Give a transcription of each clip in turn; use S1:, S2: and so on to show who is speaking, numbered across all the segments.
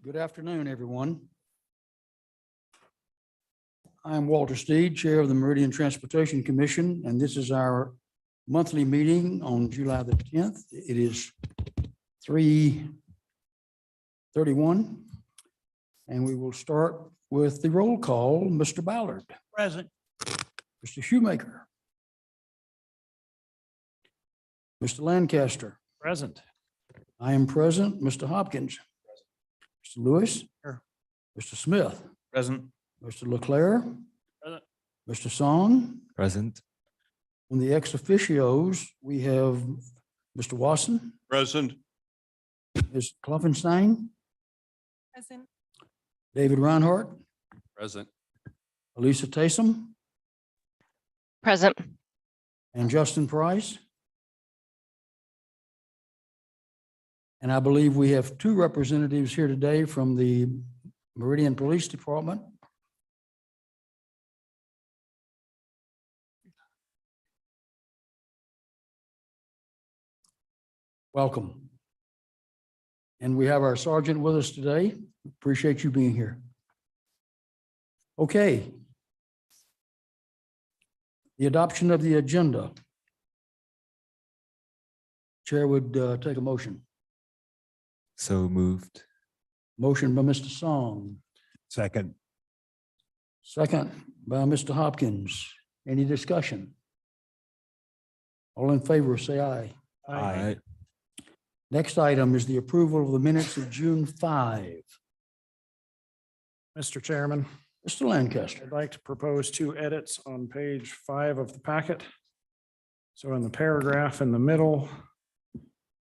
S1: Good afternoon, everyone. I'm Walter Steed, Chair of the Meridian Transportation Commission, and this is our monthly meeting on July the 10th. It is 3:31, and we will start with the roll call. Mr. Ballard.
S2: Present.
S1: Mr. Shoemaker. Mr. Lancaster.
S2: Present.
S1: I am present. Mr. Hopkins. Mr. Lewis.
S2: Here.
S1: Mr. Smith.
S2: Present.
S1: Mr. Leclerc.
S2: Present.
S1: Mr. Song.
S3: Present.
S1: On the ex officios, we have Mr. Wasson,
S2: Present.
S1: Ms. Klopfenstein,
S4: Present.
S1: David Reinhardt,
S2: Present.
S1: Elisa Taysom,
S4: Present.
S1: and Justin Price. And I believe we have two representatives here today from the Meridian Police Department. Welcome. And we have our sergeant with us today. Appreciate you being here. Okay. The adoption of the agenda. Chair would take a motion.
S3: So moved.
S1: Motion by Mr. Song,
S2: Second.
S1: second by Mr. Hopkins. Any discussion? All in favor, say aye.
S3: Aye.
S1: Next item is the approval of the minutes of June 5.
S2: Mr. Chairman,
S1: Mr. Lancaster.
S2: I'd like to propose two edits on page 5 of the packet. So in the paragraph in the middle,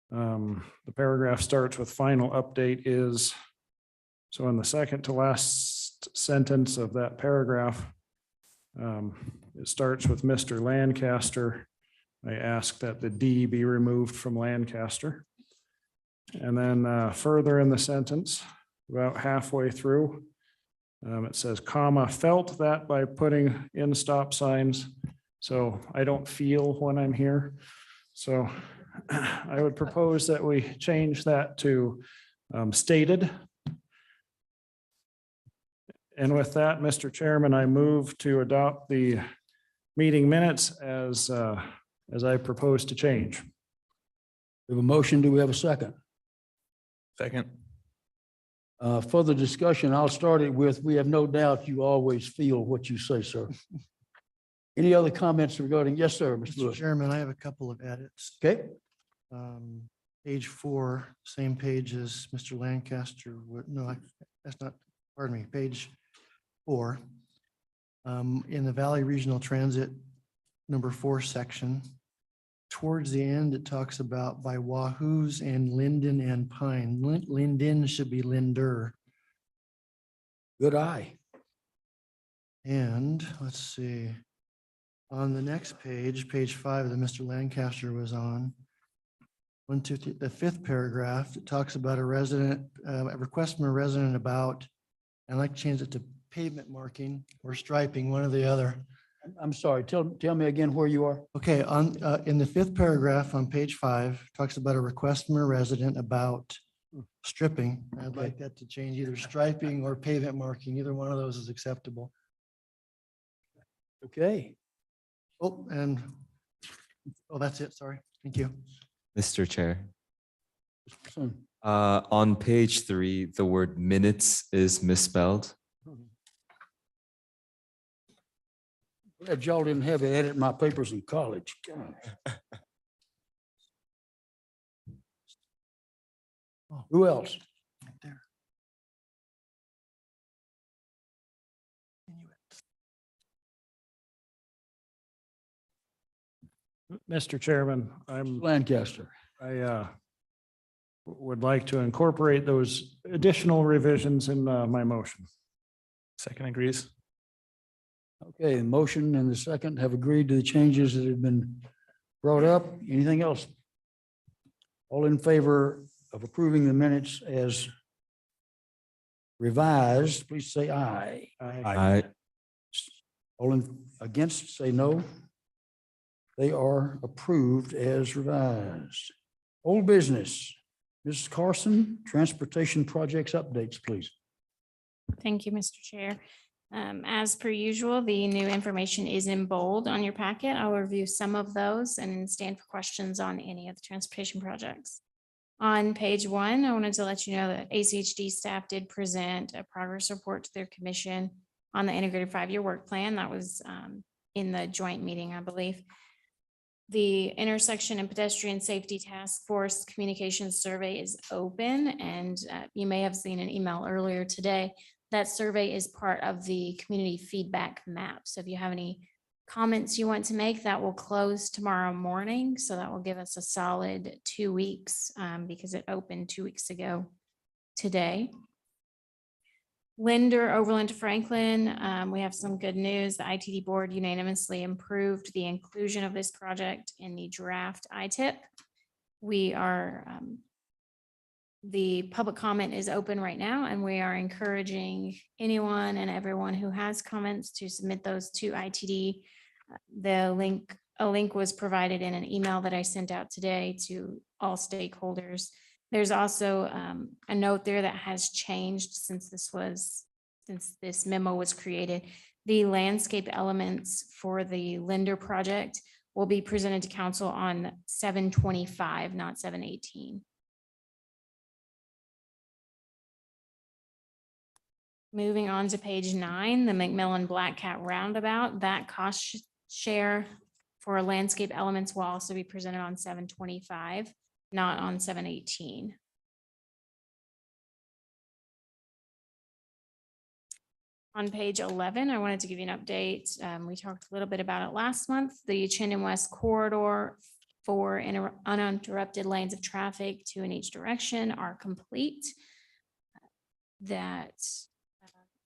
S2: the paragraph starts with final update is. So in the second to last sentence of that paragraph, it starts with Mr. Lancaster. I ask that the D be removed from Lancaster. And then further in the sentence, about halfway through, it says, comma, felt that by putting in stop signs. So I don't feel when I'm here. So I would propose that we change that to stated. And with that, Mr. Chairman, I move to adopt the meeting minutes as I propose to change.
S1: We have a motion. Do we have a second?
S3: Second.
S1: Further discussion, I'll start it with, we have no doubt you always feel what you say, sir. Any other comments regarding, yes, sir, Mr.
S5: Mr.
S1: Lewis?
S5: Chairman, I have a couple of edits.
S1: Okay,
S5: Page 4, same page as Mr. Lancaster would, no, that's not, pardon me, page 4. In the Valley Regional Transit number 4 section, towards the end, it talks about by Wahoos and Linden and Pine. Linden should be Linder.
S1: good eye.
S5: And let's see, on the next page, page 5 that Mr. Lancaster was on, 1, 2, 3, the 5th paragraph, it talks about a resident, a request from a resident about, I'd like to change it to pavement marking or striping, one or the other.
S1: I'm sorry, tell me again where you are.
S5: Okay, on, in the 5th paragraph on page 5, talks about a request from a resident about stripping. I'd like that to change either striping or pavement marking. Either one of those is acceptable.
S1: Okay,
S5: Oh, and, oh, that's it. Sorry. Thank you.
S3: Mr. Chair.
S1: Mr. Sun.
S3: On page 3, the word minutes is misspelled.
S1: Glad y'all didn't have to edit my papers in college.
S5: Oh.
S1: Who else?
S5: Right there.
S2: Mr. Chairman,
S1: Lancaster.
S2: I would like to incorporate those additional revisions in my motion. Second agrees.
S1: Okay, the motion and the second have agreed to the changes that have been brought up. Anything else? All in favor of approving the minutes as revised, please say aye.
S3: Aye.
S1: All in against, say no. They are approved as revised. Old business. Mrs. Carson, transportation projects updates, please.
S6: Thank you, Mr. Chair. As per usual, the new information is in bold on your packet. I'll review some of those and then stand for questions on any of the transportation projects. On page 1, I wanted to let you know that ACHD staff did present a progress report to their commission on the integrated 5-year work plan. That was in the joint meeting, I believe. The intersection and pedestrian safety task force communications survey is open, and you may have seen an email earlier today. That survey is part of the community feedback map. So if you have any comments you want to make, that will close tomorrow morning. So that will give us a solid 2 weeks because it opened 2 weeks ago today. Linder, Overland to Franklin, we have some good news. The ITD board unanimously approved the inclusion of this project in the draft ITIP. We are, the public comment is open right now, and we are encouraging anyone and everyone who has comments to submit those to ITD. A link was provided in an email that I sent out today to all stakeholders. There's also a note there that has changed since this memo was created. The landscape elements for the Linder project will be presented to council on 7/25, not 7/18. Moving on to page 9, the McMillan Black Cat Roundabout, that cost share for landscape elements will also be presented on 7/25. Not on 7/18. On page 11, I wanted to give you an update. We talked a little bit about it last month. The Chinden West corridor for uninterrupted lanes of traffic 2 in each direction are complete. That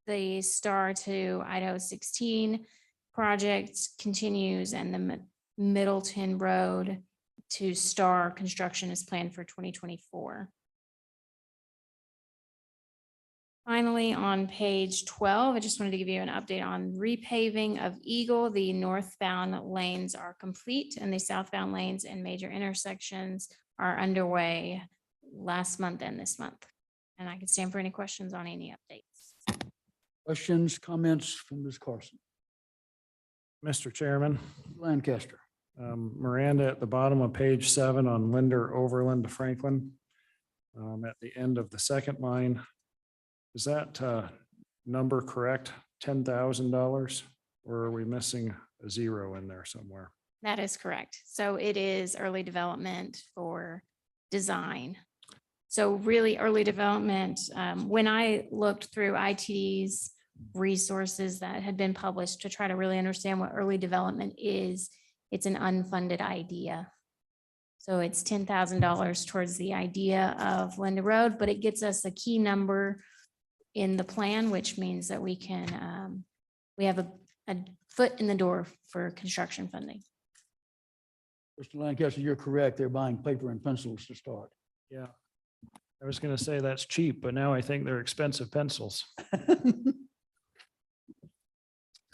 S6: the Star to Idaho 16 project continues, and the Middleton Road to Star construction is planned for 2024. Finally, on page 12, I just wanted to give you an update on repaving of Eagle. The northbound lanes are complete, and the southbound lanes and major intersections are underway last month and this month. And I can stand for any questions on any updates.
S1: Questions, comments from Ms. Carson?
S2: Mr. Chairman,
S1: Lancaster.
S2: Miranda, at the bottom of page 7 on Linder Overland to Franklin, at the end of the second line, is that number correct? $10,000, or are we missing a zero in there somewhere?
S6: That is correct. So it is early development for design. So really early development, when I looked through ITD's resources that had been published to try to really understand what early development is, it's an unfunded idea. So it's $10,000 towards the idea of Linda Road, but it gets us a key number in the plan, which means that we can, we have a foot in the door for construction funding.
S1: Mr. Lancaster, you're correct. They're buying paper and pencils to start.
S2: Yeah. I was going to say that's cheap, but now I think they're expensive pencils.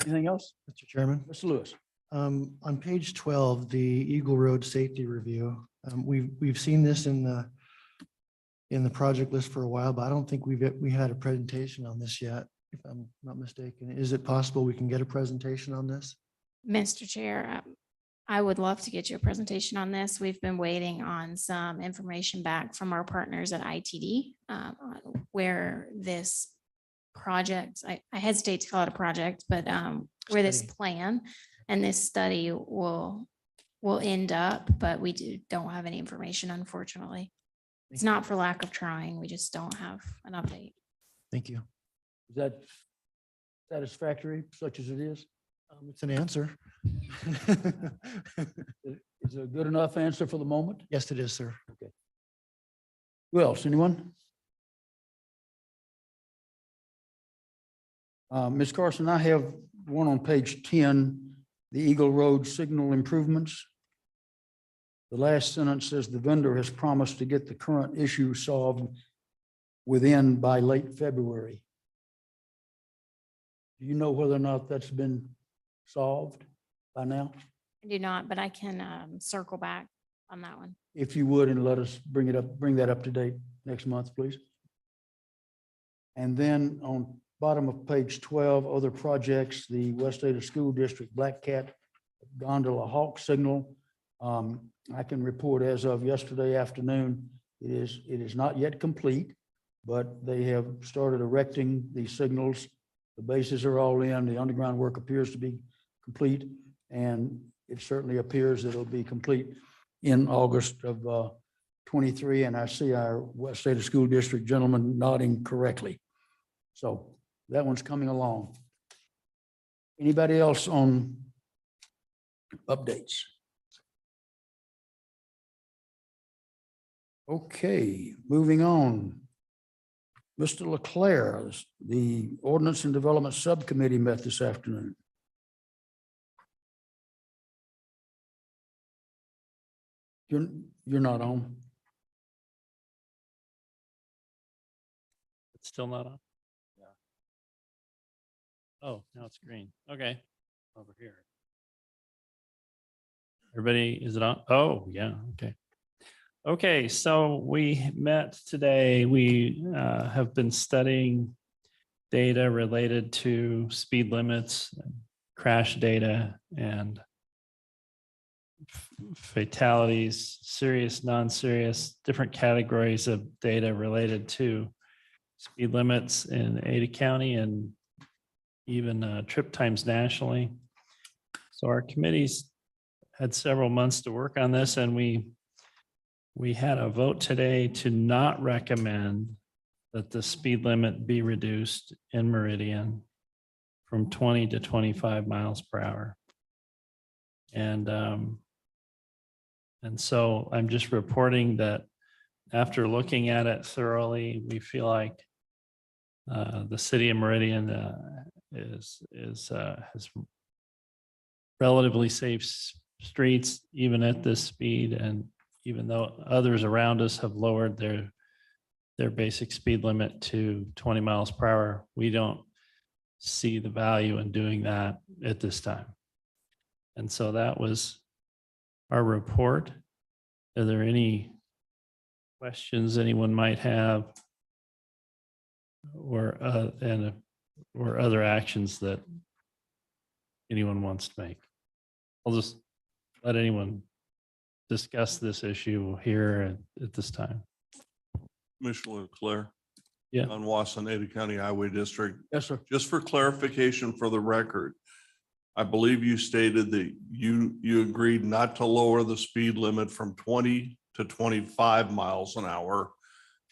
S1: Anything else?
S5: Mr. Chairman,
S1: Mr. Lewis.
S5: on page 12, the Eagle Road Safety Review, we've seen this in the project list for a while, but I don't think we had a presentation on this yet, if I'm not mistaken. Is it possible we can get a presentation on this?
S6: Mr. Chair, I would love to get you a presentation on this. We've been waiting on some information back from our partners at ITD, where this project, I hesitate to call it a project, but where this
S5: Study.
S6: plan and this study will end up, but we don't have any information, unfortunately. It's not for lack of trying. We just don't have an update.
S5: Thank you.
S1: Is that satisfactory, such as it is?
S5: It's an answer.
S1: Is it a good enough answer for the moment?
S5: Yes, it is, sir.
S1: Who else? Anyone? Ms. Carson, I have one on page 10, the Eagle Road signal improvements. The last sentence says the vendor has promised to get the current issue solved by late February. Do you know whether or not that's been solved by now?
S6: I do not, but I can circle back on that one.
S1: if you would, and let us bring that up to date next month, please. And then on bottom of page 12, other projects, the West Ada School District Black Cat Gondola Hawk Signal. I can report as of yesterday afternoon, it is not yet complete, but they have started erecting the signals. The bases are all in, the underground work appears to be complete, and it certainly appears that it'll be complete in August of 23, and I see our West Ada School District gentleman nodding correctly. So that one's coming along. Anybody else on updates? Okay, moving on. Mr. Leclerc, the Ordinance and Development Subcommittee met this afternoon. You're not on.
S7: It's still not on? Yeah. Oh, now it's green. Okay, over here. Everybody, is it on? Oh, yeah, okay. Okay, so we met today. We have been studying data related to speed limits, crash data, and fatalities, serious, non-serious, different categories of data related to speed limits in Ada County and even trip times nationally. So our committees had several months to work on this, and we had a vote today to not recommend that the speed limit be reduced in Meridian from 20 to 25 miles per hour. And so I'm just reporting that after looking at it thoroughly, we feel like the city of Meridian has relatively safe streets, even at this speed. And even though others around us have lowered their basic speed limit to 20 miles per hour, we don't see the value in doing that at this time. And so that was our report. Are there any questions anyone might have, or other actions that anyone wants to make? I'll just let anyone discuss this issue here at this time.
S8: Commissioner Leclerc.
S7: Yeah.
S8: On Wasson, Ada County Highway District.
S1: Yes, sir.
S8: Just for clarification for the record, I believe you stated that you agreed not to lower the speed limit from 20 to 25 miles an hour.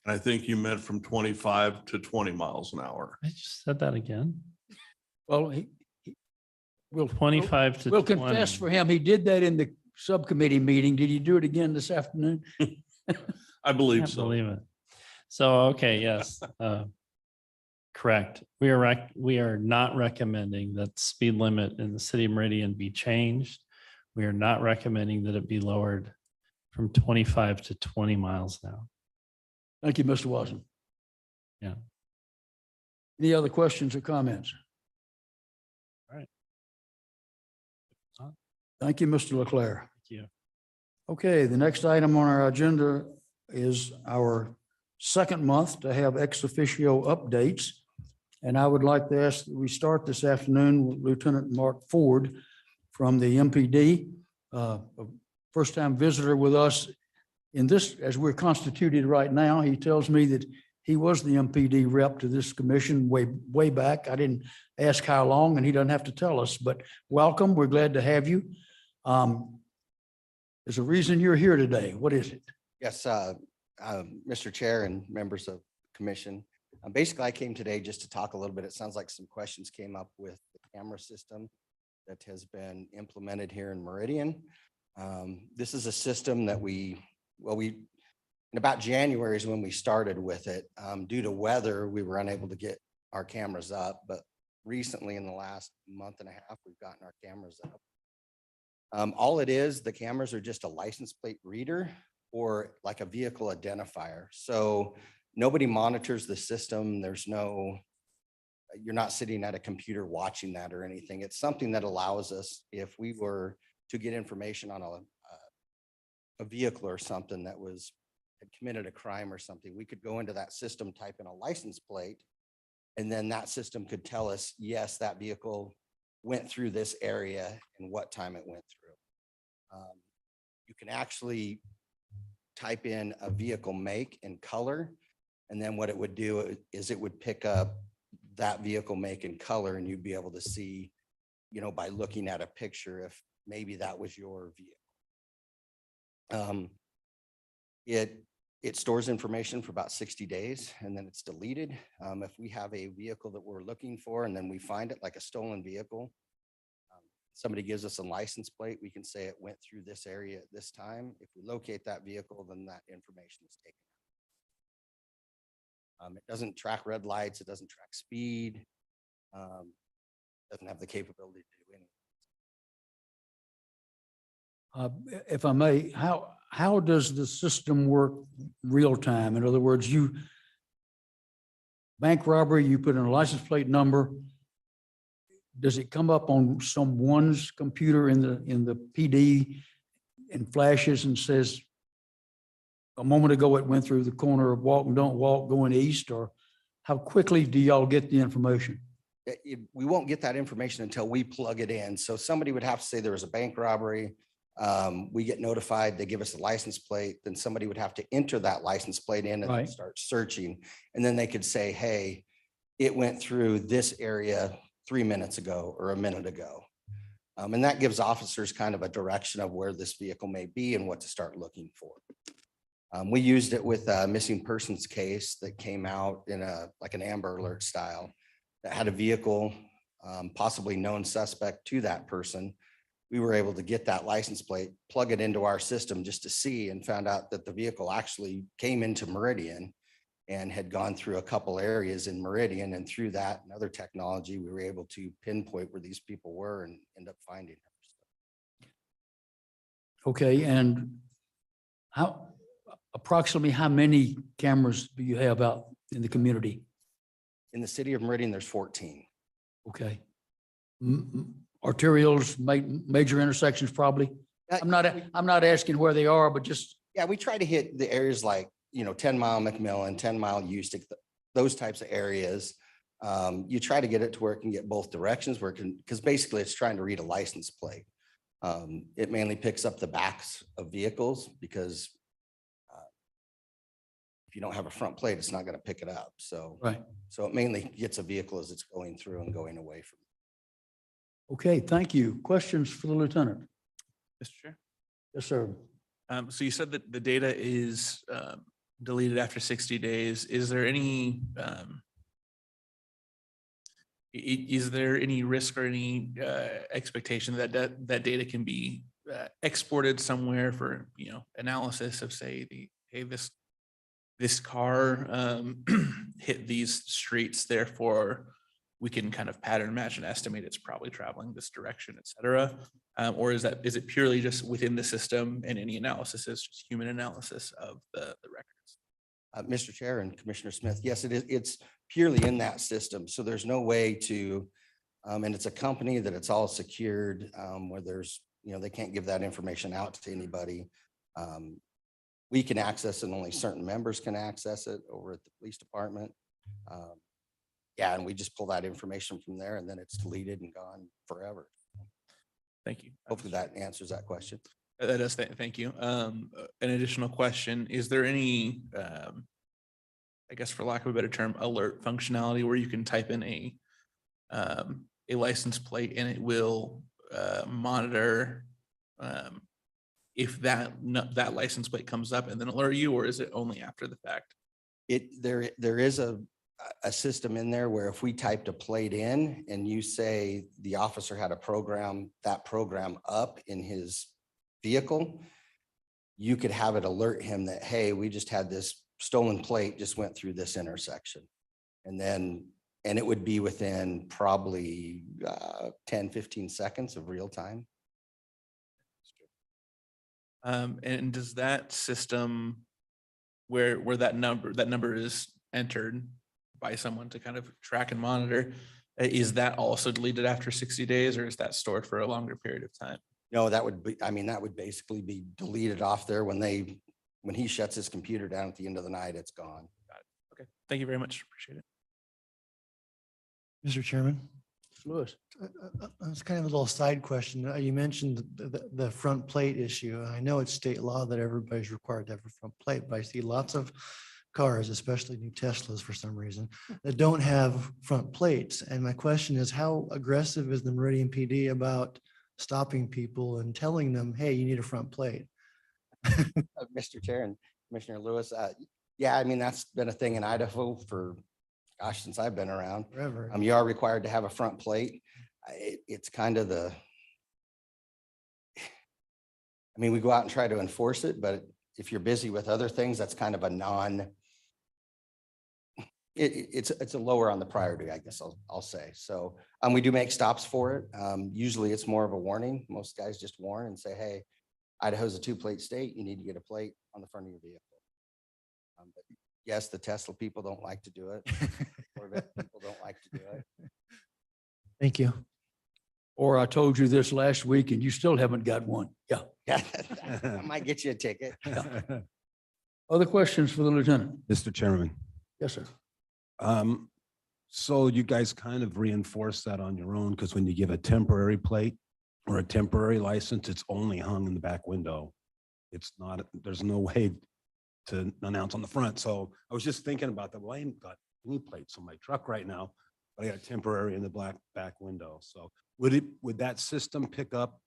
S8: And I think you meant from 25 to 20 miles an hour.
S7: I just said that again.
S1: Well, we'll
S7: 25 to
S1: We'll
S7: 20.
S1: confess for him. He did that in the subcommittee meeting. Did he do it again this afternoon?
S8: I believe
S7: Can't
S8: so.
S7: believe it. So, okay, yes. Correct. We are not recommending that the speed limit in the city of Meridian be changed. We are not recommending that it be lowered from 25 to 20 miles an hour.
S1: Thank you, Mr. Watson.
S7: Yeah.
S1: Any other questions or comments?
S7: All right.
S1: Thank you, Mr. Leclerc.
S7: Thank you.
S1: Okay, the next item on our agenda is our second month to have ex officio updates. And I would like to ask that we start this afternoon with Lieutenant Mark Ford from the MPD, a first-time visitor with us in this, as we're constituted right now. He tells me that he was the MPD rep to this commission way back. I didn't ask how long, and he doesn't have to tell us, but welcome. We're glad to have you. There's a reason you're here today. What is it?
S9: Yes, Mr. Chair and members of the commission. Basically, I came today just to talk a little bit. It sounds like some questions came up with the camera system that has been implemented here in Meridian. This is a system that in about January is when we started with it. Due to weather, we were unable to get our cameras up, but recently in the last month and a half, we've gotten our cameras up. All it is, the cameras are just a license plate reader or like a vehicle identifier. So nobody monitors the system. You're not sitting at a computer watching that or anything. It's something that allows us, if we were to get information on a a vehicle or something that had committed a crime or something, we could go into that system, type in a license plate, and then that system could tell us, yes, that vehicle went through this area and what time it went through. You can actually type in a vehicle make and color, and then what it would do is it would pick up that vehicle make and color, and you'd be able to see, by looking at a picture, if maybe that was your vehicle. It stores information for about 60 days and then it's deleted. If we have a vehicle that we're looking for and then we find it, like a stolen vehicle, somebody gives us a license plate, we can say it went through this area at this time. If we locate that vehicle, then that information is taken. It doesn't track red lights. It doesn't track speed. Doesn't have the capability to do anything.
S1: If I may, how does the system work real time? In other words, bank robbery, you put in a license plate number. Does it come up on someone's computer in the PD and flashes and says, a moment ago, it went through the corner of Walk and Don't Walk going east? Or how quickly do y'all get the information?
S9: We won't get that information until we plug it in. So somebody would have to say there was a bank robbery. We get notified, they give us a license plate, then somebody would have to enter that license plate in and then
S1: Right.
S9: start searching. And then they could say, hey, it went through this area 3 minutes ago or a minute ago. And that gives officers kind of a direction of where this vehicle may be and what to start looking for. We used it with a missing persons case that came out in like an Amber Alert style that had a vehicle, possibly known suspect to that person. We were able to get that license plate, plug it into our system just to see, and found out that the vehicle actually came into Meridian and had gone through a couple areas in Meridian. And through that and other technology, we were able to pinpoint where these people were and end up finding them.
S1: Okay, and approximately how many cameras do you have out in the community?
S9: In the city of Meridian, there's 14.
S1: Okay. Arterials, major intersections probably? I'm not asking where they are, but just.
S9: Yeah, we try to hit the areas like, 10 Mile McMillan, 10 Mile Ustick, those types of areas. You try to get it to where it can get both directions, because basically it's trying to read a license plate. It mainly picks up the backs of vehicles because if you don't have a front plate, it's not going to pick it up. So,
S1: Right.
S9: so it mainly gets a vehicle as it's going through and going away from.
S1: Okay, thank you. Questions for the lieutenant?
S10: Mr. Chair.
S1: Yes, sir.
S10: So you said that the data is deleted after 60 days. Is there any risk or any expectation that that data can be exported somewhere for analysis of, say, this car hit these streets, therefore we can kind of pattern match and estimate it's probably traveling this direction, et cetera? Or is it purely just within the system and any analysis is just human analysis of the records?
S9: Mr. Chair and Commissioner Smith, yes, it is. It's purely in that system. So there's no way to, and it's a company that it's all secured, where there's, they can't give that information out to anybody. We can access it, and only certain members can access it over at the police department. Yeah, and we just pull that information from there, and then it's deleted and gone forever.
S10: Thank you.
S9: Hopefully that answers that question.
S10: That does. Thank you. An additional question: is there any, I guess, for lack of a better term, alert functionality where you can type in a license plate and it will monitor if that license plate comes up and then alert you, or is it only after the fact?
S9: There is a system in there where if we typed a plate in and you say the officer had that program up in his vehicle, you could have it alert him that, hey, we just had this stolen plate just went through this intersection. And it would be within probably 10, 15 seconds of real time.
S10: And does that system where that number is entered by someone to kind of track and monitor, is that also deleted after 60 days, or is that stored for a longer period of time?
S9: No, that would be, I mean, that would basically be deleted off there when he shuts his computer down at the end of the night, it's gone.
S10: Okay, thank you very much. Appreciate it.
S5: Mr. Chairman,
S1: Lewis.
S5: it's kind of a little side question. You mentioned the front plate issue. I know it's state law that everybody's required to have a front plate, but I see lots of cars, especially new Teslas for some reason, that don't have front plates. And my question is, how aggressive is the Meridian PD about stopping people and telling them, hey, you need a front plate?
S9: Mr. Chair and Commissioner Lewis, yeah, I mean, that's been a thing in Idaho for, gosh, since I've been around.
S5: Forever.
S9: You are required to have a front plate. It's kind of I mean, we go out and try to enforce it, but if you're busy with other things, that's kind of a it's a lower on the priority, I guess I'll say. So we do make stops for it. Usually it's more of a warning. Most guys just warn and say, hey, Idaho's a 2-plate state. You need to get a plate on the front of your vehicle. But yes, the Tesla people don't like to do it. Corvette people don't like to do it.
S5: Thank you.
S1: Or I told you this last week and you still haven't got one. Yeah.
S9: Yeah, that might get you a ticket.
S1: Other questions for the lieutenant?
S11: Mr. Chairman,
S1: Yes, sir.
S11: so you guys kind of reinforce that on your own, because when you give a temporary plate or a temporary license, it's only hung in the back window. It's not, there's no way to announce on the front. So I was just thinking about that. Well, I ain't got any plates on my truck right now, but I got a temporary in the back window. So would that system pick up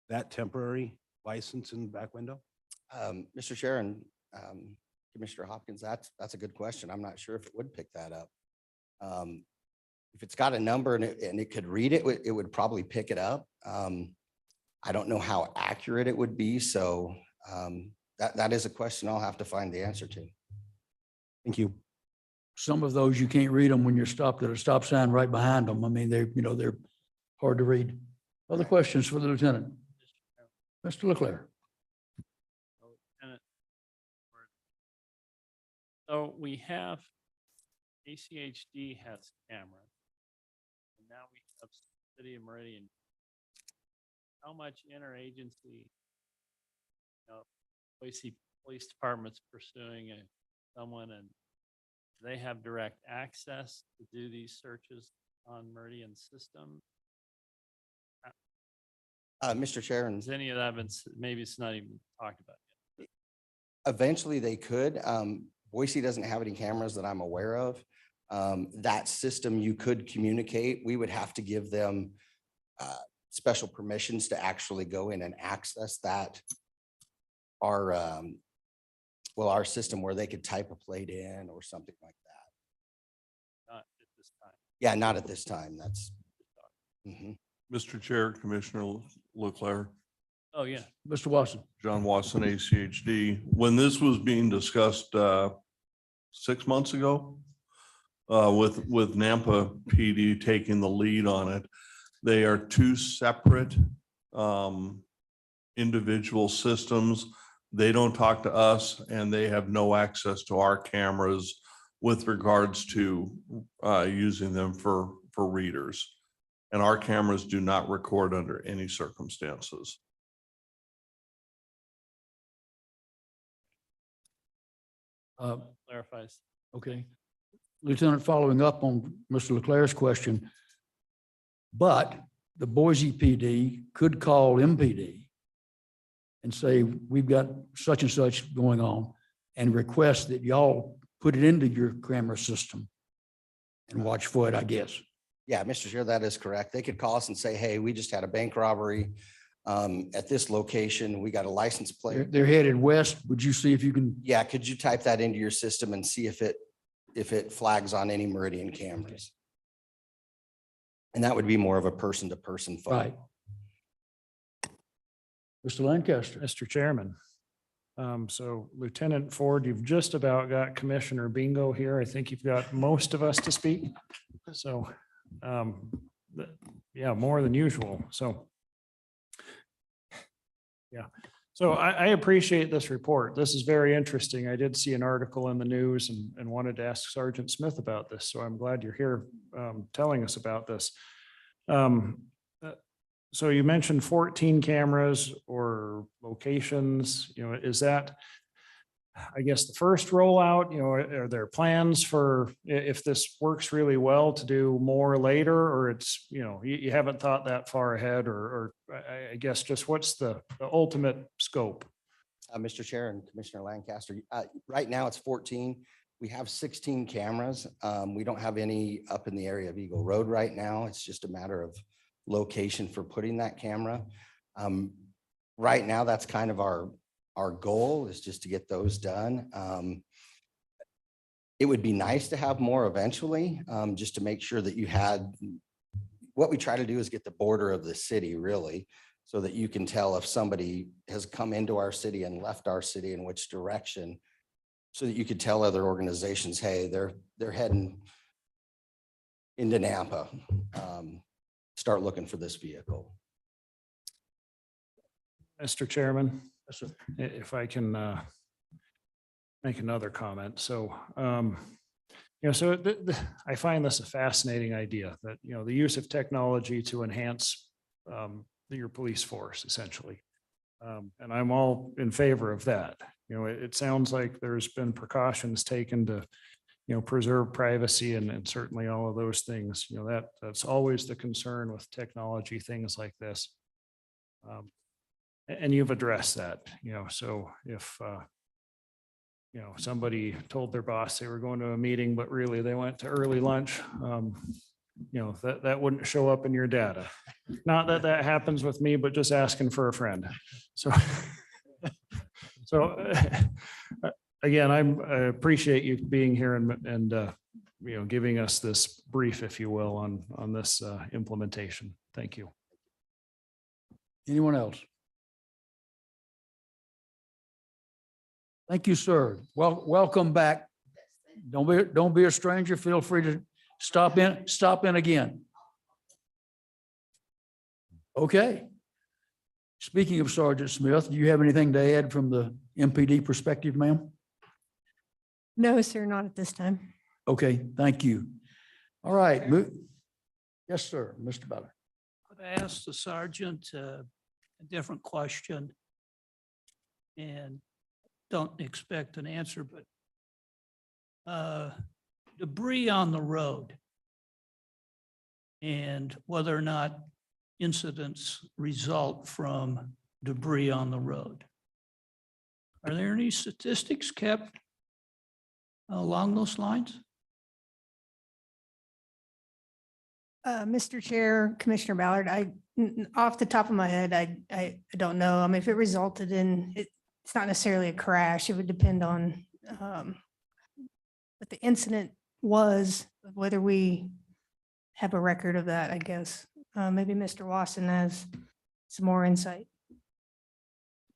S11: that temporary license in the back window?
S9: Mr. Chair and Commissioner Hopkins, that's a good question. I'm not sure if it would pick that up. If it's got a number and it could read it, it would probably pick it up. I don't know how accurate it would be. So that is a question I'll have to find the answer to.
S11: Thank you.
S1: Some of those you can't read them when you're stopped at a stop sign right behind them. I mean, they're hard to read. Other questions for the lieutenant? Mr. Leclerc.
S7: So we have, ACHD has cameras. And now we have City of Meridian. How much interagency, Boise Police Department's pursuing someone, and they have direct access to do these searches on Meridian system?
S9: Mr. Chair, and
S7: Has any of that been, maybe it's not even talked about yet.
S9: eventually they could. Boise doesn't have any cameras that I'm aware of. That system you could communicate. We would have to give them special permissions to actually go in and access that. Our system where they could type a plate in or something like that.
S7: Not at this time.
S9: Yeah, not at this time. That's. Mhm.
S8: Mr. Chair, Commissioner Leclerc,
S7: Oh, yeah.
S1: Mr. Watson.
S8: John Watson, ACHD. When this was being discussed 6 months ago, with Nampa PD taking the lead on it, they are two separate individual systems. They don't talk to us and they have no access to our cameras with regards to using them for readers. And our cameras do not record under any circumstances.
S7: Clarifies.
S1: Okay. Lieutenant, following up on Mr. Leclerc's question, but the Boise PD could call MPD and say, we've got such and such going on, and request that y'all put it into your camera system and watch for it, I guess.
S9: Yeah, Mr. Chair, that is correct. They could call us and say, hey, we just had a bank robbery at this location. We got a license plate.
S1: They're headed west. Would you see if you can?
S9: Yeah, could you type that into your system and see if it flags on any Meridian cameras? And that would be more of a person-to-person phone.
S1: Right. Mr. Lancaster.
S2: Mr. Chairman. So Lieutenant Ford, you've just about got Commissioner Bingo here. I think you've got most of us to speak. So, yeah, more than usual. So, yeah. So I appreciate this report. This is very interesting. I did see an article in the news and wanted to ask Sergeant Smith about this. So I'm glad you're here telling us about this. So you mentioned 14 cameras or locations, is that, I guess, the first rollout, are there plans for if this works really well to do more later, or it's, you haven't thought that far ahead, or I guess just what's the ultimate scope?
S9: Mr. Chair and Commissioner Lancaster, right now it's 14. We have 16 cameras. We don't have any up in the area of Eagle Road right now. It's just a matter of location for putting that camera. Right now, that's kind of our goal, is just to get those done. It would be nice to have more eventually, just to make sure that you had, what we try to do is get the border of the city really, so that you can tell if somebody has come into our city and left our city in which direction, so that you could tell other organizations, hey, they're heading into Nampa. Start looking for this vehicle.
S2: Mr. Chairman, if I can make another comment. So, I find this a fascinating idea that, the use of technology to enhance your police force, essentially. And I'm all in favor of that. It sounds like there's been precautions taken to, preserve privacy and certainly all of those things, that's always the concern with technology, things like this. And you've addressed that, so if, somebody told their boss they were going to a meeting, but really they went to early lunch, that wouldn't show up in your data. Not that that happens with me, but just asking for a friend. So, again, I appreciate you being here and giving us this brief, if you will, on this implementation. Thank you.
S1: Anyone else? Thank you, sir. Well, welcome back. Don't be a stranger. Feel free to stop in again. Okay. Speaking of Sergeant Smith, do you have anything to add from the MPD perspective, ma'am?
S4: No, sir, not at this time.
S1: Okay, thank you. All right. Yes, sir, Mr. Ballard.
S12: Could I ask the sergeant a different question? And don't expect an answer, but debris on the road and whether or not incidents result from debris on the road. Are there any statistics kept along those lines?
S4: Mr. Chair, Commissioner Ballard, off the top of my head, I don't know. I mean, if it resulted in, it's not necessarily a crash. It would depend on what the incident was, whether we have a record of that, I guess. Maybe Mr. Wasson has some more insight.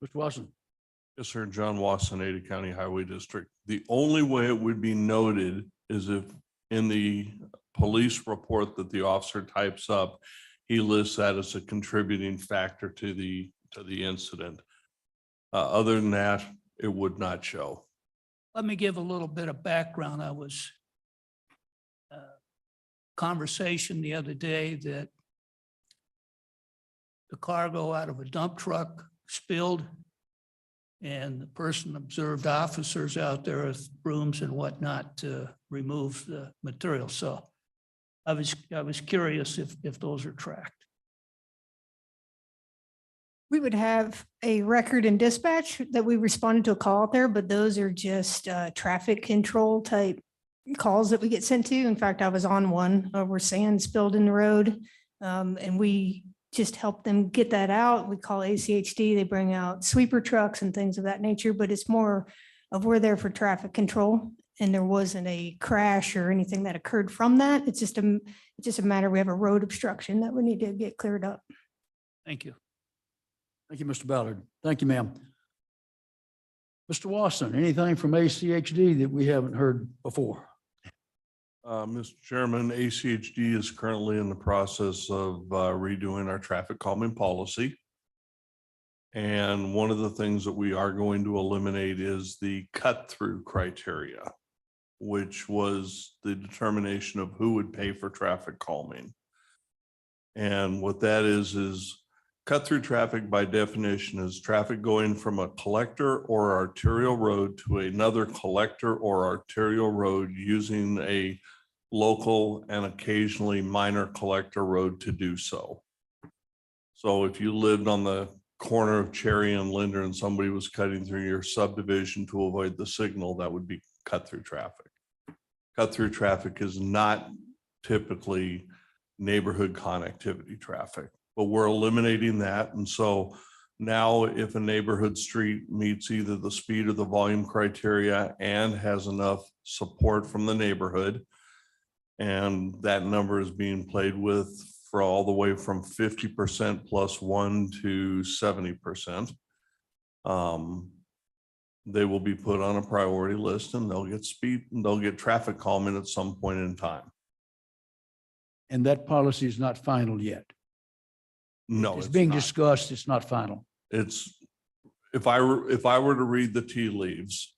S1: Mr. Watson.
S8: Yes, sir. John Wasson, Ada County Highway District. The only way it would be noted is if in the police report that the officer types up, he lists that as a contributing factor to the incident. Other than that, it would not show.
S12: Let me give a little bit of background. I was conversation the other day that the cargo out of a dump truck spilled and the person observed officers out there with brooms and whatnot to remove the material. So I was curious if those are tracked.
S4: We would have a record in dispatch that we responded to a call out there, but those are just traffic control type calls that we get sent to. In fact, I was on one where sand spilled in the road, and we just help them get that out. We call ACHD. They bring out sweeper trucks and things of that nature, but it's more of we're there for traffic control, and there wasn't a crash or anything that occurred from that. It's just a matter, we have a road obstruction that we need to get cleared up.
S12: Thank you.
S1: Thank you, Mr. Ballard. Thank you, ma'am. Mr. Wasson, anything from ACHD that we haven't heard before?
S8: Mr. Chairman, ACHD is currently in the process of redoing our traffic calming policy. And one of the things that we are going to eliminate is the cut-through criteria, which was the determination of who would pay for traffic calming. And what that is Cut through traffic by definition is traffic going from a collector or arterial road to another collector or arterial road using a local and occasionally minor collector road to do so. So if you lived on the corner of Cherry and Linder and somebody was cutting through your subdivision to avoid the signal, that would be cut through traffic. Cut through traffic is not typically neighborhood connectivity traffic, but we're eliminating that. And so now if a neighborhood street meets either the speed or the volume criteria and has enough support from the neighborhood, and that number is being played with for all the way from 50% plus 1 to 70%. They will be put on a priority list and they'll get they'll get traffic calming at some point in time.
S1: And that policy is not final yet.
S8: No,
S1: It's
S8: it's
S1: being
S8: not.
S1: discussed. It's not final.
S8: It's, if I were to read the tea leaves,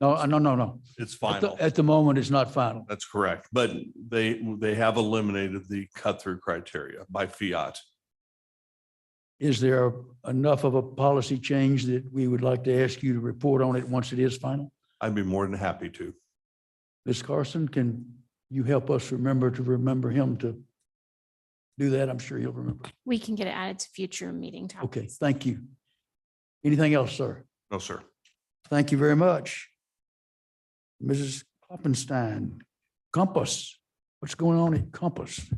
S1: No, no.
S8: it's
S1: At
S8: final.
S1: the moment, it's not final.
S8: That's correct. But they have eliminated the cut through criteria by fiat.
S1: Is there enough of a policy change that we would like to ask you to report on it once it is final?
S8: I'd be more than happy to.
S1: Ms. Carson, can you help us remember him to do that? I'm sure he'll remember.
S6: We can get it added to future meeting topics.
S1: Okay, thank you. Anything else, sir?
S8: No, sir.
S1: Thank you very much. Mrs. Kloppenstein, Compass. What's going on at Compass?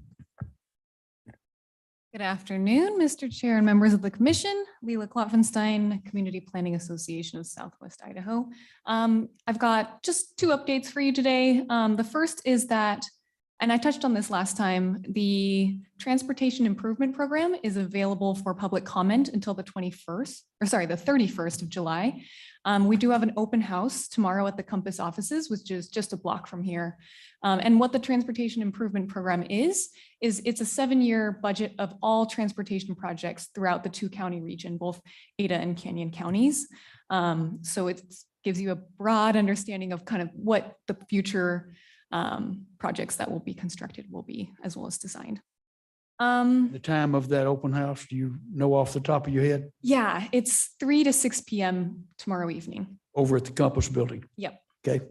S13: Good afternoon, Mr. Chair and members of the commission. Leila Klopfenstein, Community Planning Association of Southwest Idaho. I've got just 2 updates for you today. The first is that, and I touched on this last time, the Transportation Improvement Program is available for public comment until the 31st of July. We do have an open house tomorrow at the Compass offices, which is just a block from here. And what the Transportation Improvement Program is it's a 7-year budget of all transportation projects throughout the 2-county region, both Ada and Canyon counties. So it gives you a broad understanding of kind of what the future projects that will be constructed will be, as well as designed.
S1: The time of that open house, do you know off the top of your head?
S13: Yeah, it's 3 to 6 p.m. tomorrow evening.
S1: Over at the Compass building?
S13: Yep.
S1: Okay.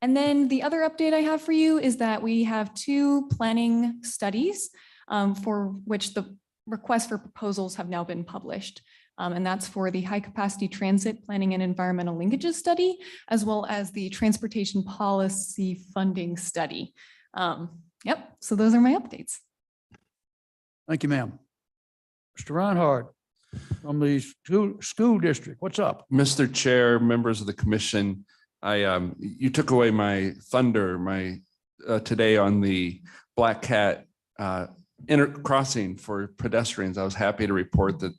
S13: And then the other update I have for you is that we have 2 planning studies for which the requests for proposals have now been published. And that's for the high capacity transit planning and environmental linkages study, as well as the transportation policy funding study. Yep, so those are my updates.
S1: Thank you, ma'am. Mr. Reinhardt from the school district, what's up?
S14: Mr. Chair, members of the commission, you took away my thunder, today on the Black Cat crossing for pedestrians. I was happy to report that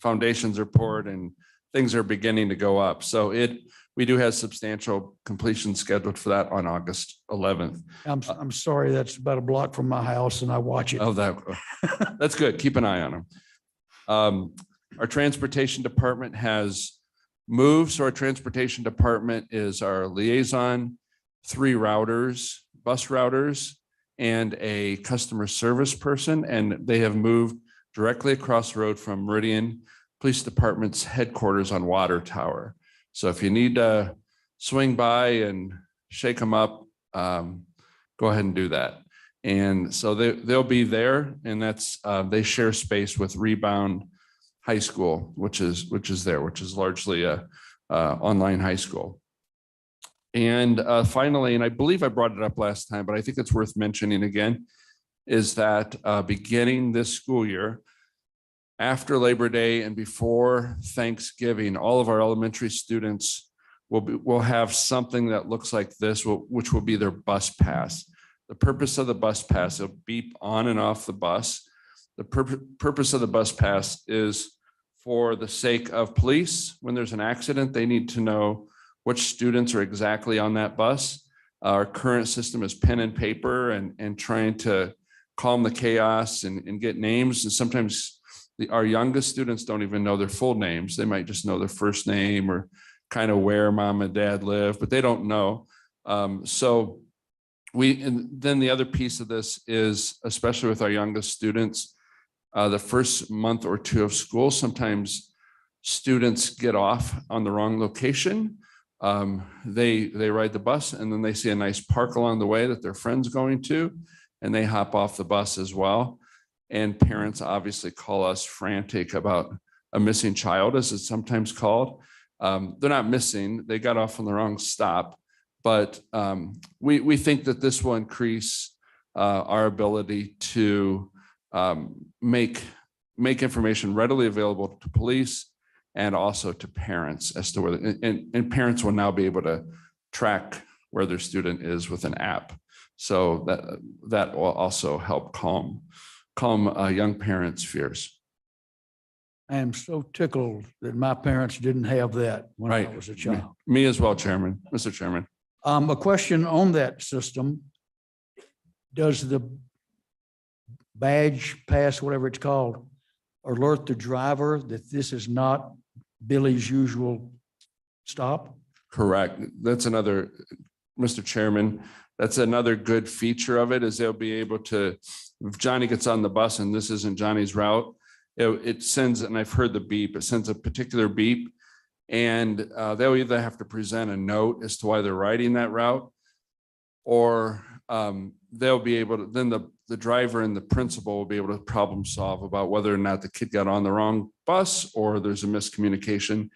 S14: foundations are poured and things are beginning to go up. So we do have substantial completion scheduled for that on August 11th.
S1: I'm sorry, that's about a block from my house and I watch it.
S14: Oh, that's good. Keep an eye on them. Our transportation department has moved. So our transportation department is our liaison, 3 routers, bus routers, and a customer service person. And they have moved directly across the road from Meridian Police Department's headquarters on Water Tower. So if you need to swing by and shake them up, go ahead and do that. And so they'll be there, and that's they share space with Rebound High School, which is largely a online high school. And finally, and I believe I brought it up last time, but I think it's worth mentioning again, is that beginning this school year, after Labor Day and before Thanksgiving, all of our elementary students will have something that looks like this, which will be their bus pass. The purpose of the bus pass, it'll beep on and off the bus. The purpose of the bus pass is for the sake of police. When there's an accident, they need to know which students are exactly on that bus. Our current system is pen and paper and trying to calm the chaos and get names. And sometimes our youngest students don't even know their full names. They might just know their first name or kind of where mom and dad live, but they don't know. So and then the other piece of this is, especially with our youngest students, the first month or two of school. Sometimes students get off on the wrong location. They ride the bus and then they see a nice park along the way that their friend's going to, and they hop off the bus as well. And parents obviously call us frantic about a missing child, as it's sometimes called. They're not missing, they got off on the wrong stop. But we think that this will increase our ability to make information readily available to police and also to parents as to where, and parents will now be able to track where their student is with an app. So that will also help calm young parents' fears.
S1: I am so tickled that my parents didn't have that when I
S14: Right.
S1: was a child.
S14: Me as well, Chairman, Mr. Chairman.
S1: A question on that system. Does the badge pass, whatever it's called, alert the driver that this is not Billy's usual stop?
S14: Correct. That's another, Mr. Chairman, that's another good feature of it, is they'll be able to, if Johnny gets on the bus and this isn't Johnny's route, it sends, and I've heard the beep, it sends a particular beep. And they'll either have to present a note as to why they're riding that route, or they'll be able to, then the driver and the principal will be able to problem solve about whether or not the kid got on the wrong bus or there's a miscommunication.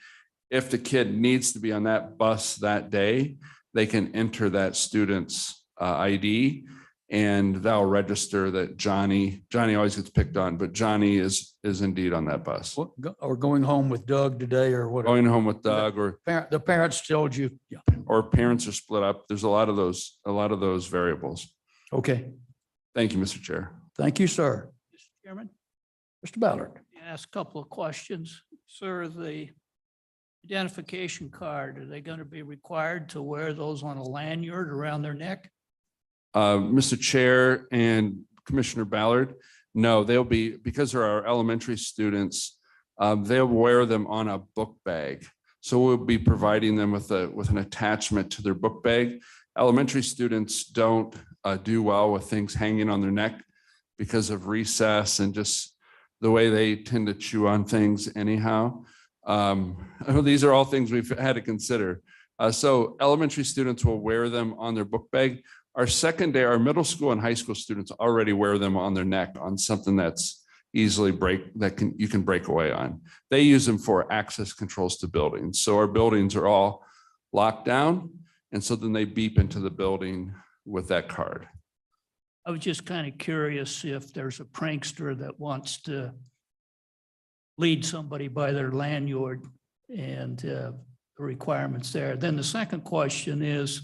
S14: If the kid needs to be on that bus that day, they can enter that student's ID, and that'll register that Johnny always gets picked on, but Johnny is indeed on that bus.
S1: Or going home with Doug today or whatever?
S14: Going home with Doug, or
S1: The parents told you, yeah,
S14: or parents are split up. There's a lot of those variables.
S1: okay.
S14: Thank you, Mr. Chair.
S1: Thank you, sir.
S12: Mr. Chairman,
S1: Mr. Ballard.
S12: ask a couple of questions. Sir, the identification card, are they going to be required to wear those on a lanyard around their neck?
S14: Mr. Chair and Commissioner Ballard, no, they'll be, because they're our elementary students, they'll wear them on a book bag. So we'll be providing them with an attachment to their book bag. Elementary students don't do well with things hanging on their neck because of recess and just the way they tend to chew on things anyhow. These are all things we've had to consider. So elementary students will wear them on their book bag. Our middle school and high school students already wear them on their neck on something that's easily you can break away on. They use them for access controls to buildings. So our buildings are all locked down. And so then they beep into the building with that card.
S12: I was just kind of curious if there's a prankster that wants to lead somebody by their lanyard and the requirements there. Then the second question is,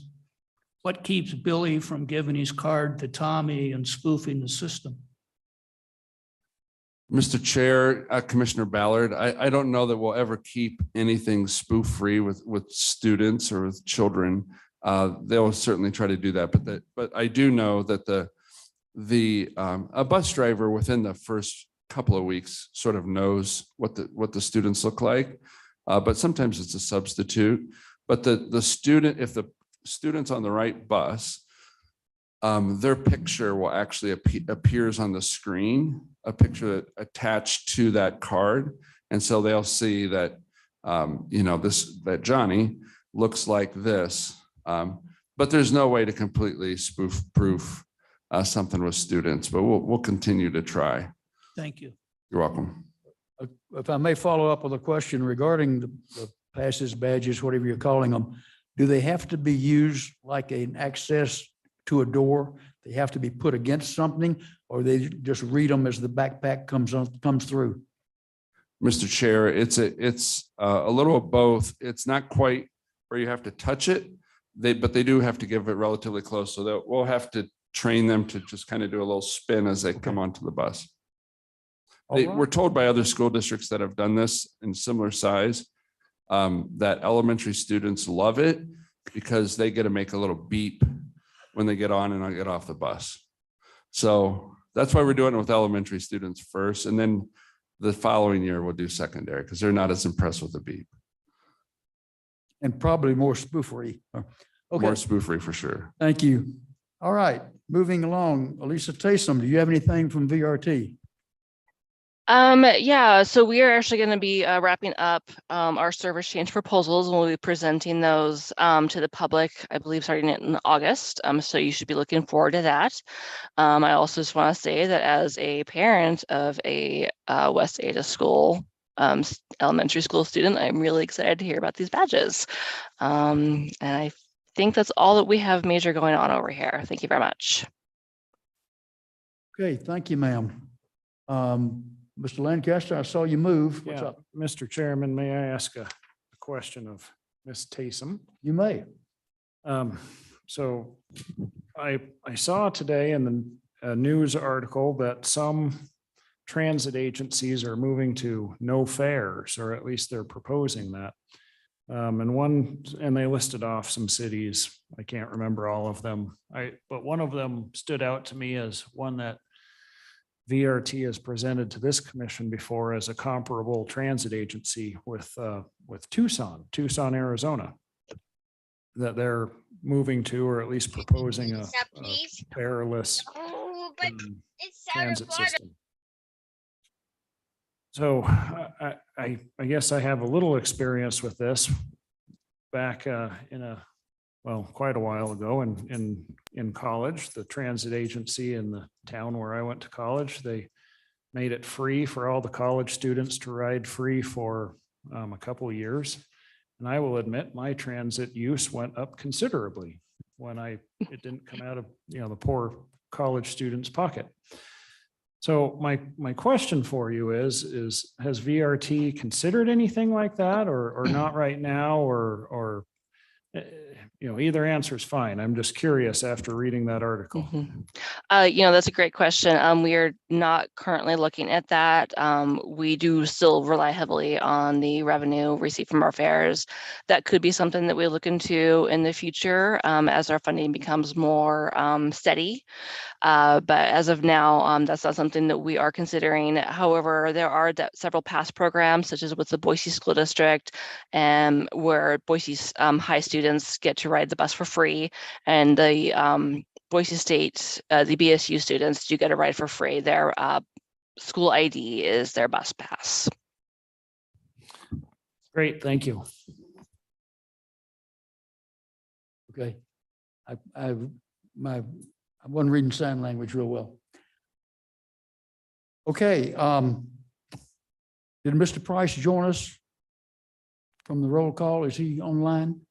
S12: what keeps Billy from giving his card to Tommy and spoofing the system?
S14: Mr. Chair, Commissioner Ballard, I don't know that we'll ever keep anything spoof-free with students or with children. They'll certainly try to do that, but I do know that a bus driver within the first couple of weeks sort of knows what the students look like, but sometimes it's a substitute. But the student, if the student's on the right bus, their picture will actually appears on the screen, a picture that attached to that card. And so they'll see that, that Johnny looks like this, but there's no way to completely spoof proof something with students, but we'll continue to try.
S12: Thank you.
S14: You're welcome.
S1: If I may follow up with a question regarding the passes, badges, whatever you're calling them, do they have to be used like an access to a door? They have to be put against something, or they just read them as the backpack comes through?
S14: Mr. Chair, it's a little of both. It's not quite where you have to touch it, but they do have to give it relatively close. So we'll have to train them to just kind of do a little spin as they come onto the bus. We're told by other school districts that have done this in similar size that elementary students love it because they get to make a little beep when they get on and get off the bus. So that's why we're doing it with elementary students first. And then the following year we'll do secondary because they're not as impressed with the beep.
S1: And probably more spoofery. Okay,
S14: More spoofery for sure.
S1: thank you. All right, moving along. Elisa Taysom, do you have anything from VRT?
S15: Yeah, so we are actually going to be wrapping up our service change proposals, and we'll be presenting those to the public, I believe, starting in August. So you should be looking forward to that. I also just want to say that as a parent of a West Ada school, elementary school student, I'm really excited to hear about these badges. And I think that's all that we have major going on over here. Thank you very much.
S1: Okay, thank you, ma'am. Mr. Lancaster, I saw you move. What's
S2: Yeah,
S1: up?
S2: Mr. Chairman, may I ask a question of Ms. Taysom?
S1: You may.
S2: So I saw today in the news article that some transit agencies are moving to no fares, or at least they're proposing that. And they listed off some cities. I can't remember all of them. But one of them stood out to me as one that VRT has presented to this commission before as a comparable transit agency with Tucson, Arizona, that they're moving to, or at least proposing a fareless transit system. So I guess I have a little experience with this back quite a while ago in college. The transit agency in the town where I went to college, they made it free for all the college students to ride free for a couple of years. And I will admit my transit use went up considerably when it didn't come out of, the poor college student's pocket. So my question for you is has VRT considered anything like that or not right now, or either answer is fine. I'm just curious after reading that article.
S15: That's a great question. We are not currently looking at that. We do still rely heavily on the revenue received from our fares. That could be something that we look into in the future as our funding becomes more steady. But as of now, that's not something that we are considering. However, there are several past programs, such as with the Boise School District, where Boise's high students get to ride the bus for free, and the Boise State, the BSU students do get a ride for free. Their school ID is their bus pass.
S2: Great, thank you.
S1: Okay. I wasn't reading sign language real well. Okay. Did Mr. Price join us from the roll call? Is he online?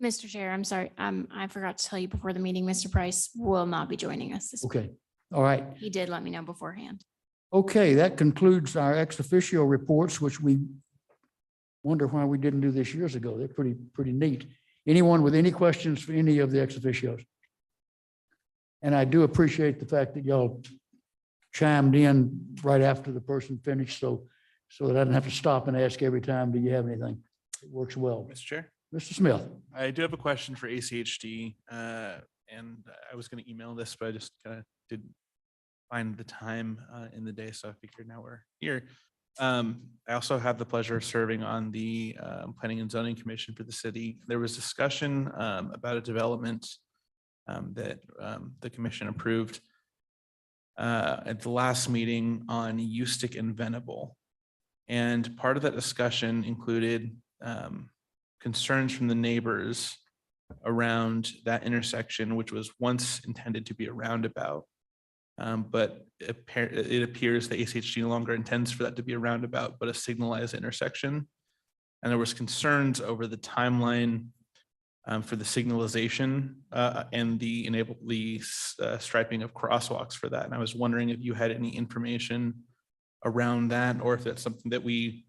S6: Mr. Chair, I'm sorry. I forgot to tell you before the meeting, Mr. Price will not be joining us this week.
S1: Okay. All right.
S6: He did let me know beforehand.
S1: Okay, that concludes our ex officio reports, which we wonder why we didn't do this years ago. They're pretty neat. Anyone with any questions for any of the ex officios? And I do appreciate the fact that y'all chimed in right after the person finished, so that I didn't have to stop and ask every time, do you have anything? It works well.
S10: Mr. Chair,
S1: Mr. Smith.
S10: I do have a question for ACHD, and I was going to email this, but I just kind of didn't find the time in the day, so I figured now we're here. I also have the pleasure of serving on the Planning and Zoning Commission for the city. There was discussion about a development that the commission approved at the last meeting on Eustic and Venable. And part of that discussion included concerns from the neighbors around that intersection, which was once intended to be a roundabout. But it appears that ACHD no longer intends for that to be a roundabout, but a signalized intersection. And there was concerns over the timeline for the signalization and the striping of crosswalks for that. And I was wondering if you had any information around that, or if that's something that we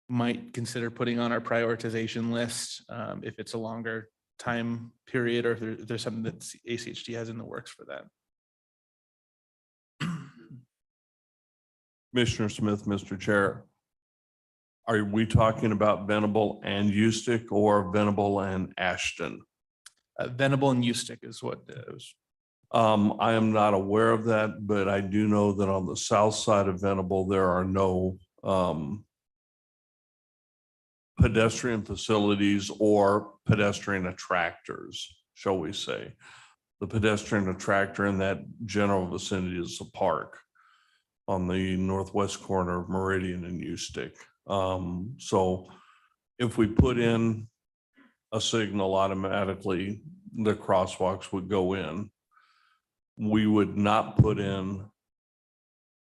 S10: might consider putting on our prioritization list if it's a longer time period, or if there's something that ACHD has in the works for that.
S8: Commissioner Smith, Mr. Chair, are we talking about Venable and Eustic or Venable and Ashton?
S10: Venable and Eustic is what it was.
S8: I am not aware of that, but I do know that on the south side of Venable, there are no pedestrian facilities or pedestrian attractors, shall we say. The pedestrian attractor in that general vicinity is a park. on the northwest corner of Meridian and Ustick. So if we put in a signal, automatically the crosswalks would go in. We would not put in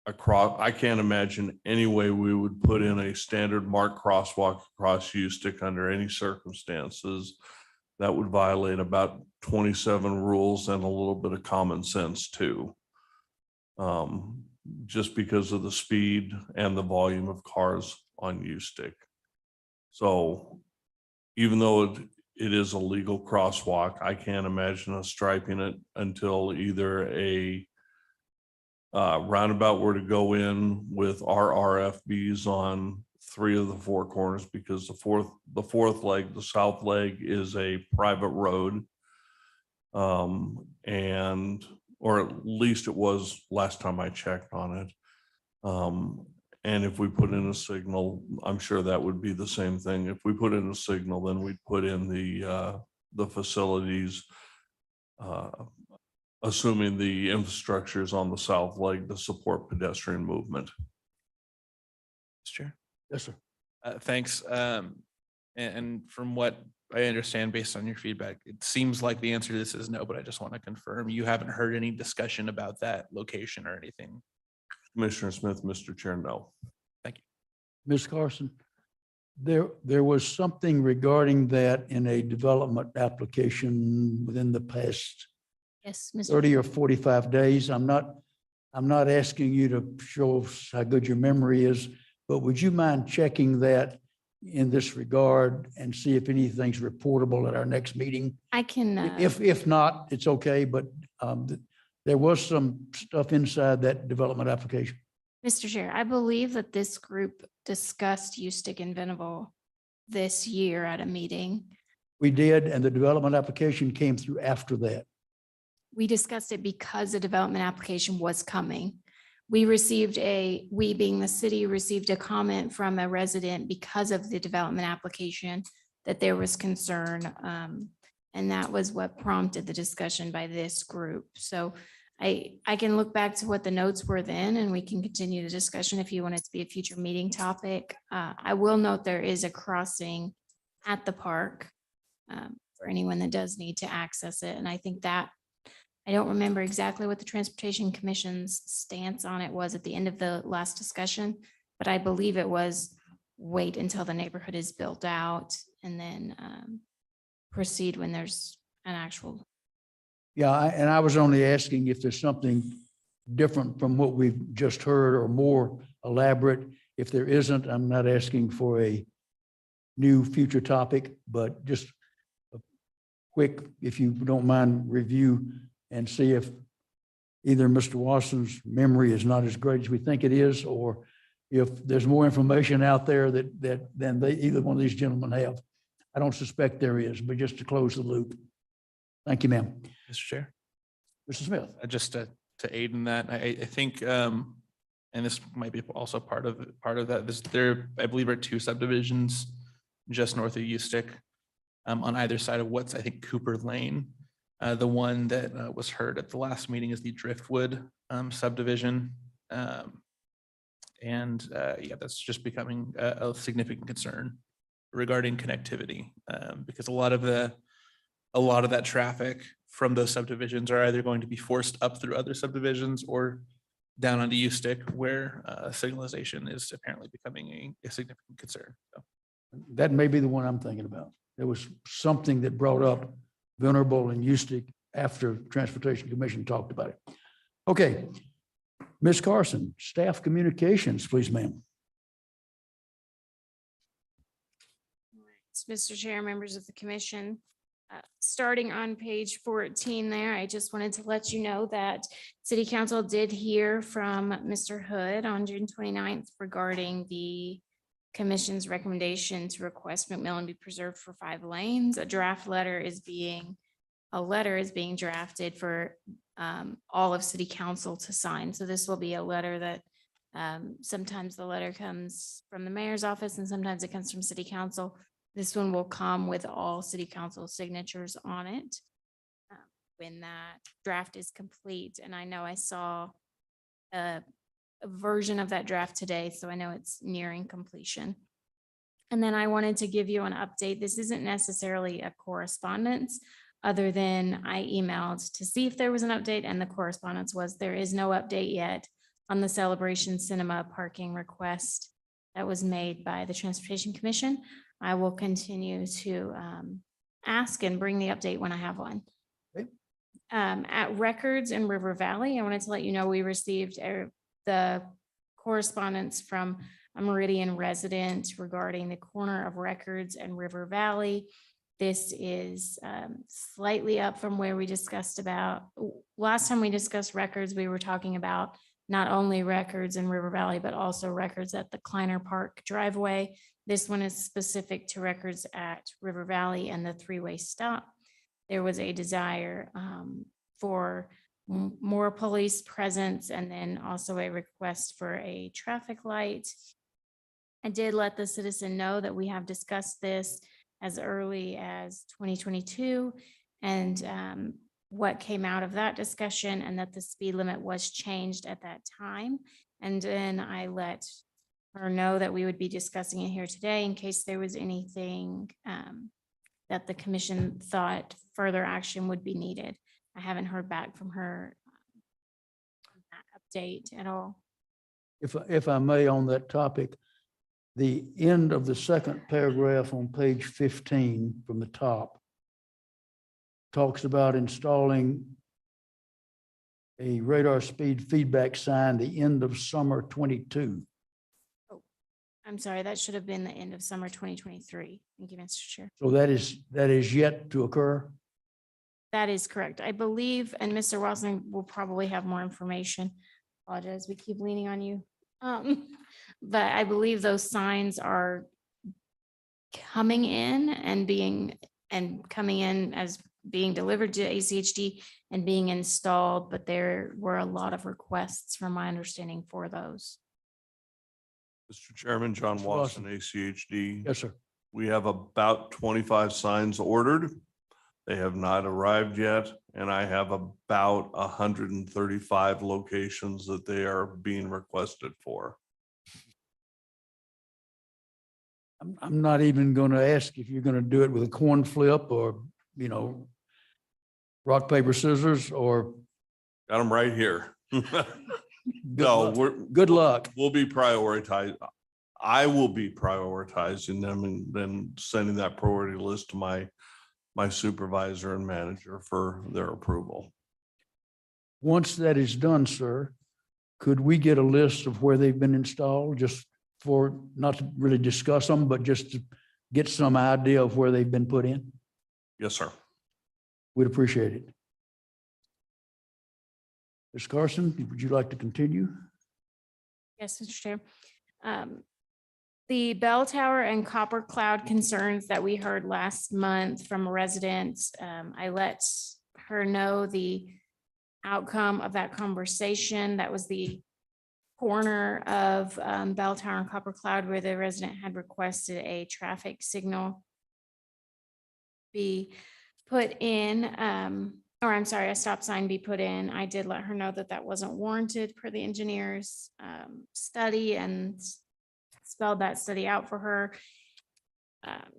S8: I can't imagine any way we would put in a standard marked crosswalk across Ustick under any circumstances. That would violate about 27 rules and a little bit of common sense too. Just because of the speed and the volume of cars on Ustick. So even though it is a legal crosswalk, I can't imagine us striping it until either a roundabout were to go in with our RFBs on 3 of the 4 corners, because the fourth leg, the south leg, is a private road. And, or at least it was last time I checked on it. And if we put in a signal, I'm sure that would be the same thing. If we put in a signal, then we'd put in the facilities, assuming the infrastructure is on the south leg to support pedestrian movement.
S10: Mr. Chair.
S1: Yes, sir.
S10: Thanks. And from what I understand, based on your feedback, it seems like the answer to this is no, but I just want to confirm you haven't heard any discussion about that location or anything.
S8: Commissioner Smith, Mr. Chair, no.
S10: Thank you.
S1: Ms. Carson, there was something regarding that in a development application within the past
S6: Yes, Mr.
S1: 30 or 45 days. I'm not asking you to show us how good your memory is, but would you mind checking that in this regard and see if anything's reportable at our next meeting?
S6: I can.
S1: If not, it's okay, but there was some stuff inside that development application.
S6: Mr. Chair, I believe that this group discussed Ustick and Venable this year at a meeting.
S1: We did, and the development application came through after that.
S6: We discussed it because the development application was coming. We being the city, received a comment from a resident because of the development application that there was concern. And that was what prompted the discussion by this group. So I can look back to what the notes were then, and we can continue the discussion if you want it to be a future meeting topic. I will note there is a crossing at the park for anyone that does need to access it. And I think that I don't remember exactly what the Transportation Commission's stance on it was at the end of the last discussion, but I believe it was wait until the neighborhood is built out and then proceed when there's an actual.
S1: Yeah, and I was only asking if there's something different from what we've just heard or more elaborate. If there isn't, I'm not asking for a new future topic, but just a quick, if you don't mind, review and see if either Mr. Watson's memory is not as great as we think it is, or if there's more information out there than either one of these gentlemen have. I don't suspect there is, but just to close the loop. Thank you, ma'am.
S10: Mr. Chair.
S1: Mr. Smith.
S10: Just to aid in that, I think, and this might be also part of that. There, I believe, are 2 subdivisions just north of Ustick, on either side of what's, I think, Cooper Lane. The one that was heard at the last meeting is the Driftwood subdivision. And yeah, that's just becoming a significant concern regarding connectivity, because a lot of that traffic from those subdivisions are either going to be forced up through other subdivisions or down onto Ustick, where signalization is apparently becoming a significant concern. So.
S1: That may be the one I'm thinking about. There was something that brought up Venerable and Ustick after Transportation Commission talked about it. Okay. Ms. Carson, staff communications, please, ma'am.
S6: Mr. Chair, members of the commission, starting on page 14 there, I just wanted to let you know that City Council did hear from Mr. Hood on June 29th regarding the commission's recommendation to request McMillan be preserved for 5 lanes. A letter is being drafted for all of City Council to sign. So this will be a letter that sometimes the letter comes from the mayor's office and sometimes it comes from City Council. This one will come with all City Council signatures on it when that draft is complete. And I know I saw a version of that draft today, so I know it's nearing completion. And then I wanted to give you an update. This isn't necessarily a correspondence, other than I emailed to see if there was an update, and the correspondence was there is no update yet on the Celebration Cinema parking request that was made by the Transportation Commission. I will continue to ask and bring the update when I have one.
S1: Okay.
S6: At Records in River Valley, I wanted to let you know we received the correspondence from a Meridian resident regarding the corner of Records and River Valley. This is slightly up from where we discussed about, last time we discussed Records, we were talking about not only Records in River Valley, but also Records at the Kleiner Park driveway. This one is specific to Records at River Valley and the three-way stop. There was a desire for more police presence, and then also a request for a traffic light. I did let the citizen know that we have discussed this as early as 2022, and what came out of that discussion, and that the speed limit was changed at that time. And then I let her know that we would be discussing it here today in case there was anything that the commission thought further action would be needed. I haven't heard back from her on that update at all.
S1: If I may, on that topic, the end of the second paragraph on page 15 from the top talks about installing a radar speed feedback sign the end of summer 22.
S6: I'm sorry, that should have been the end of summer 2023. Thank you, Mr. Chair.
S1: So that is yet to occur.
S6: That is correct. I believe, and Mr. Wilson will probably have more information. Apologize, we keep leaning on you. But I believe those signs are coming in and coming in as being delivered to ACHD and being installed, but there were a lot of requests from my understanding for those.
S8: Mr. Chairman, John
S1: Mr.
S8: Watson,
S1: Watson.
S8: ACHD.
S1: Yes, sir.
S8: We have about 25 signs ordered. They have not arrived yet, and I have about 135 locations that they are being requested for.
S1: I'm not even going to ask if you're going to do it with a coin flip or, rock, paper, scissors, or.
S8: Got them right here.
S1: Good
S8: No,
S1: luck. Good luck.
S8: We'll be prioritized. I will be prioritizing them and then sending that priority list to my supervisor and manager for their approval.
S1: Once that is done, sir, could we get a list of where they've been installed, just for, not to really discuss them, but just to get some idea of where they've been put in?
S8: Yes, sir.
S1: We'd appreciate it. Ms. Carson, would you like to continue?
S6: Yes, Mr. Chair. The bell tower and copper cloud concerns that we heard last month from residents, I let her know the outcome of that conversation. That was the corner of bell tower and copper cloud where the resident had requested a traffic signal be put in, or I'm sorry, a stop sign be put in. I did let her know that that wasn't warranted per the engineer's study, and spelled that study out for her.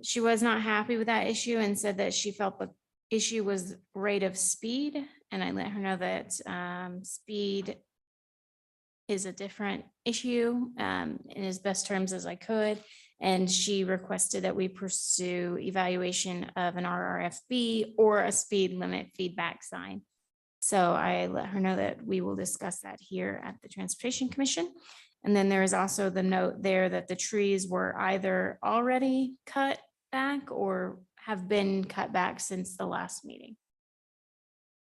S6: She was not happy with that issue and said that she felt the issue was rate of speed. And I let her know that speed is a different issue in as best terms as I could. And she requested that we pursue evaluation of an RRFB or a speed limit feedback sign. So I let her know that we will discuss that here at the Transportation Commission. And then there is also the note there that the trees were either already cut back or have been cut back since the last meeting.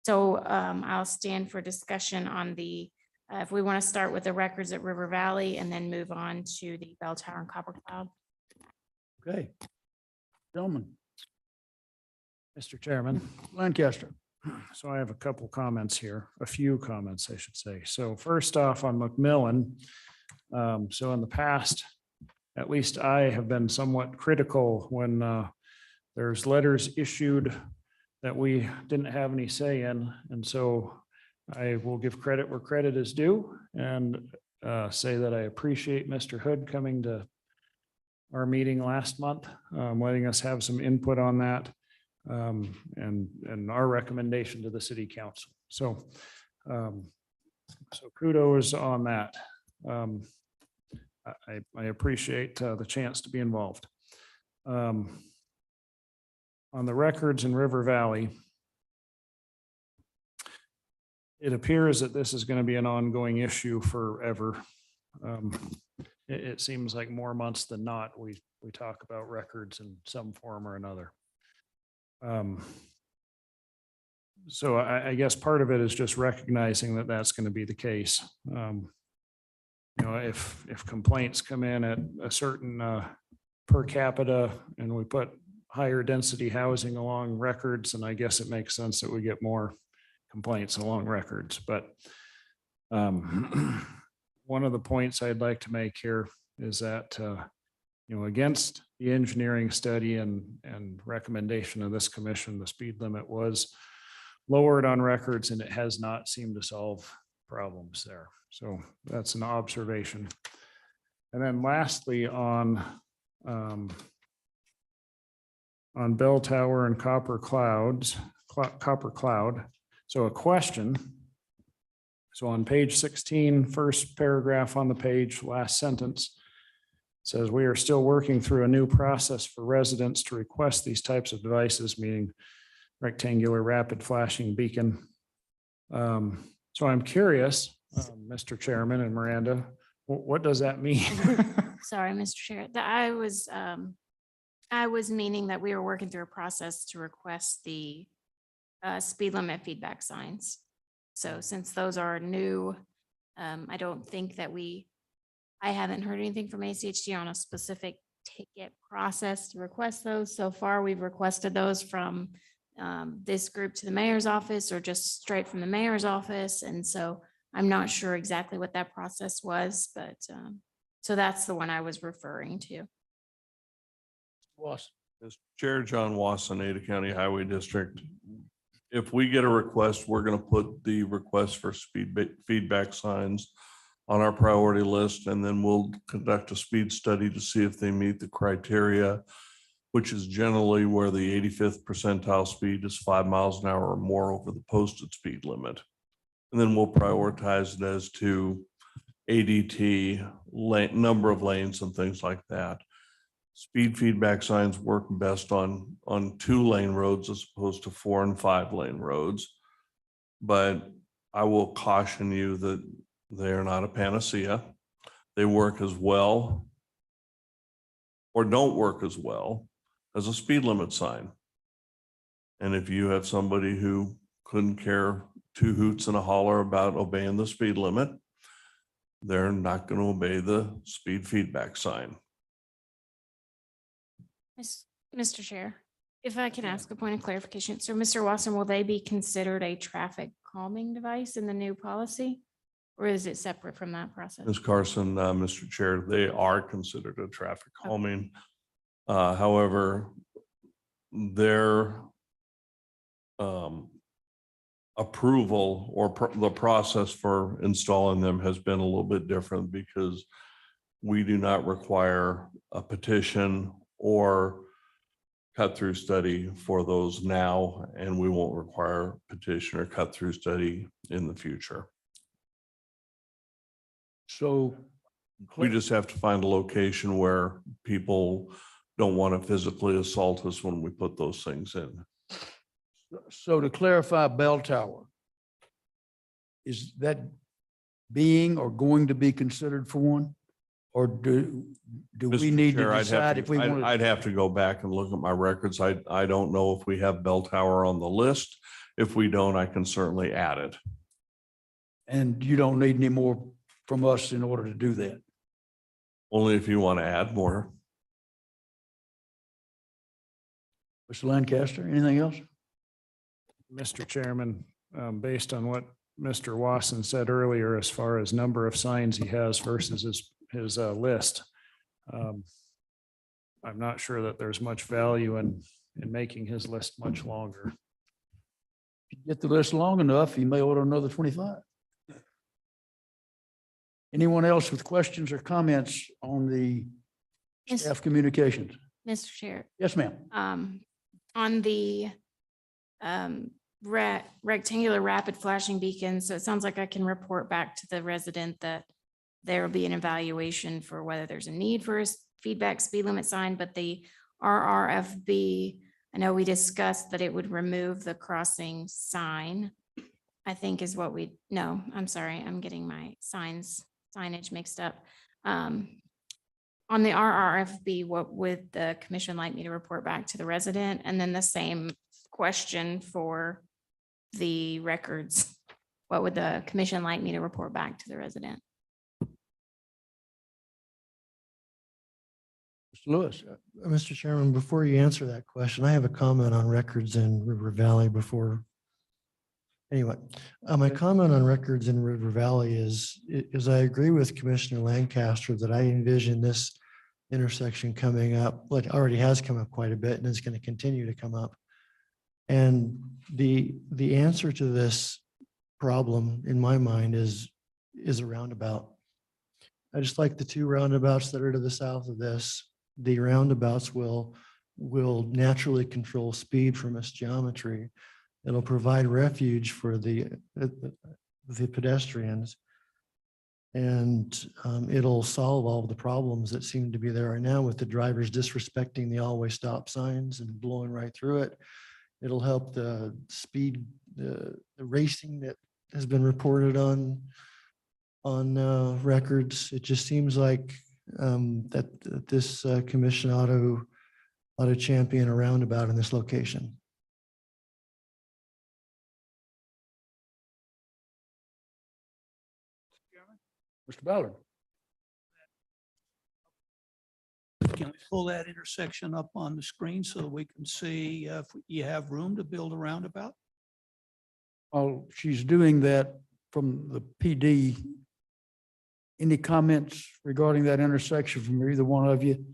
S6: So I'll stand for discussion on the, if we want to start with the records at River Valley and then move on to the bell tower and copper cloud.
S1: Okay. Gentlemen,
S2: Mr. Chairman.
S1: Lancaster.
S2: So I have a couple comments here, a few comments, I should say. So first off on McMillan. So in the past, at least I have been somewhat critical when there's letters issued that we didn't have any say in. And so I will give credit where credit is due. And say that I appreciate Mr. Hood coming to our meeting last month, letting us have some input on that, and our recommendation to the city council. So kudos on that. I appreciate the chance to be involved. On the records in River Valley, it appears that this is going to be an ongoing issue forever. It seems like more months than not, we talk about records in some form or another. So I guess part of it is just recognizing that that's going to be the case. You know, if complaints come in at a certain per capita and we put higher density housing along records, and I guess it makes sense that we get more complaints along records. But one of the points I'd like to make here is that, you know, against the engineering study and recommendation of this commission, the speed limit was lowered on records, and it has not seemed to solve problems there. So that's an observation. And then lastly, on Bell Tower and Copper Cloud. So a question. So on page 16, first paragraph on the page, last sentence says, we are still working through a new process for residents to request these types of devices, meaning rectangular rapid flashing beacon. So I'm curious, Mr. Chairman and Miranda, what does that mean?
S6: Sorry, Mr. Chair, that I was meaning that we were working through a process to request the speed limit feedback signs. So since those are new, I don't think that I haven't heard anything from ACHD on a specific ticket process to request those. So far, we've requested those from this group to the mayor's office or just straight from the mayor's office. And so I'm not sure exactly what that process was, but so that's the one I was referring to.
S8: As Chair John Wasson, Ada County Highway District. If we get a request, we're going to put the request for feedback signs on our priority list, and then we'll conduct a speed study to see if they meet the criteria, which is generally where the 85th percentile speed is 5 miles an hour or more over the posted speed limit. And then we'll prioritize it as to ADT, number of lanes and things like that. Speed feedback signs work best on 2-lane roads as opposed to 4 and 5 lane roads. But I will caution you that they are not a panacea. They work as well or don't work as well as a speed limit sign. And if you have somebody who couldn't care 2 hoots and a holler about obeying the speed limit, they're not going to obey the speed feedback sign.
S6: Mr. Chair, if I can ask a point of clarification. So Mr. Watson, will they be considered a traffic calming device in the new policy? Or is it separate from that process?
S8: Ms. Carson, Mr. Chair, they are considered a traffic calming. However, their approval or the process for installing them has been a little bit different because we do not require a petition or cut through study for those now, and we won't require petition or cut through study in the future.
S1: So
S8: We just have to find a location where people don't want to physically assault us when we put those things in.
S1: So to clarify, Bell Tower, is that being or going to be considered for one? Or do we
S8: Mr.
S1: need
S8: Chair,
S1: to
S8: I'd have
S1: decide
S8: to-
S1: if we
S8: I'd-
S1: want to?
S8: I'd have to go back and look at my records. I don't know if we have bell tower on the list. If we don't, I can certainly add it.
S1: And you don't need any more from us in order to do that?
S8: Only if you want to add more.
S1: Mr. Lancaster, anything else?
S2: Mr. Chairman, based on what Mr. Wasson said earlier, as far as number of signs he has versus his list, I'm not sure that there's much value in making his list much longer.
S1: If you get the list long enough, you may order another 25. Anyone else with questions or comments on the
S6: Yes.
S1: staff communications?
S6: Mr. Chair,
S1: Yes, ma'am.
S6: on the rectangular rapid flashing beacon, so it sounds like I can report back to the resident that there will be an evaluation for whether there's a need for a feedback speed limit sign, but the RRFB, I know we discussed that it would remove the crossing sign, I think is what no, I'm sorry, I'm getting my signage mixed up. On the RRFB, what would the commission like me to report back to the resident? And then the same question for the records. What would the commission like me to report back to the resident?
S1: Mr. Lewis.
S5: Mr. Chairman, before you answer that question, I have a comment on records in River Valley before. Anyway, my comment on records in River Valley is I agree with Commissioner Lancaster that I envision this intersection coming up, like already has come up quite a bit and is going to continue to come up. And the answer to this problem in my mind is a roundabout. I just like the two roundabouts that are to the south of this. The roundabouts will naturally control speed from its geometry. It'll provide refuge for the pedestrians. And it'll solve all of the problems that seem to be there right now with the drivers disrespecting the all-way stop signs and blowing right through it. It'll help the speed, the racing that has been reported on records. It just seems like that this commission ought to champion a roundabout in this location.
S1: Mr. Ballard.
S12: Can we pull that intersection up on the screen so we can see if you have room to build a roundabout?
S1: Oh, she's doing that from the PD. Any comments regarding that intersection from either one of you?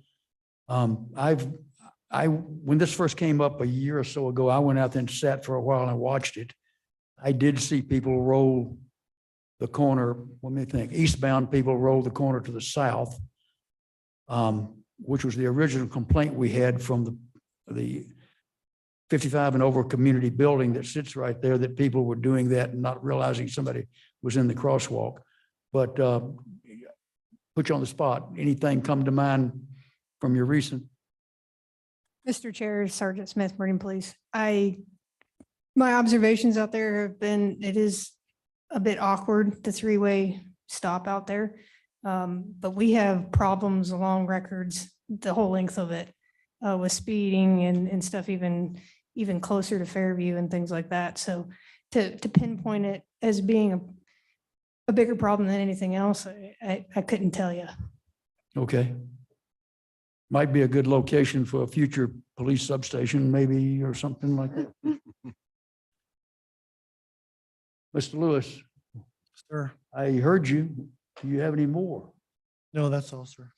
S1: When this first came up a year or so ago, I went out there and sat for a while and watched it. I did see people roll the corner, let me think, eastbound people roll the corner to the south, which was the original complaint we had from the 55 and over community building that sits right there, that people were doing that and not realizing somebody was in the crosswalk. But put you on the spot. Anything come to mind from your recent?
S4: Mr. Chair, Sergeant Smith, Meridian Police. My observations out there have been, it is a bit awkward, the three-way stop out there. But we have problems along records, the whole length of it, with speeding and stuff, even closer to Fairview and things like that. So to pinpoint it as being a bigger problem than anything else, I couldn't tell you.
S1: Okay. Might be a good location for a future police substation, maybe, or something like that. Mr. Lewis.
S5: Sir.
S1: I heard you. Do you have any more?
S5: No, that's all, sir.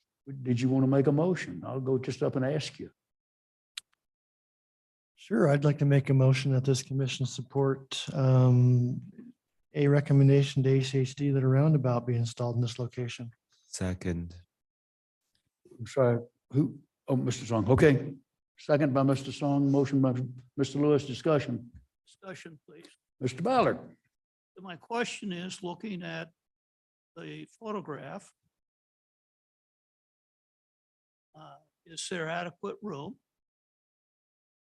S1: Did you want to make a motion? I'll go just up and ask you.
S5: Sure, I'd like to make a motion that this commission support a recommendation to HHD that a roundabout be installed in this location.
S3: Second.
S1: I'm sorry, who? Oh, Mr. Song. Okay. Second by Mr. Song, motion by Mr. Lewis, discussion.
S12: Discussion, please.
S1: Mr. Ballard.
S12: So my question is, looking at the photograph, is there adequate room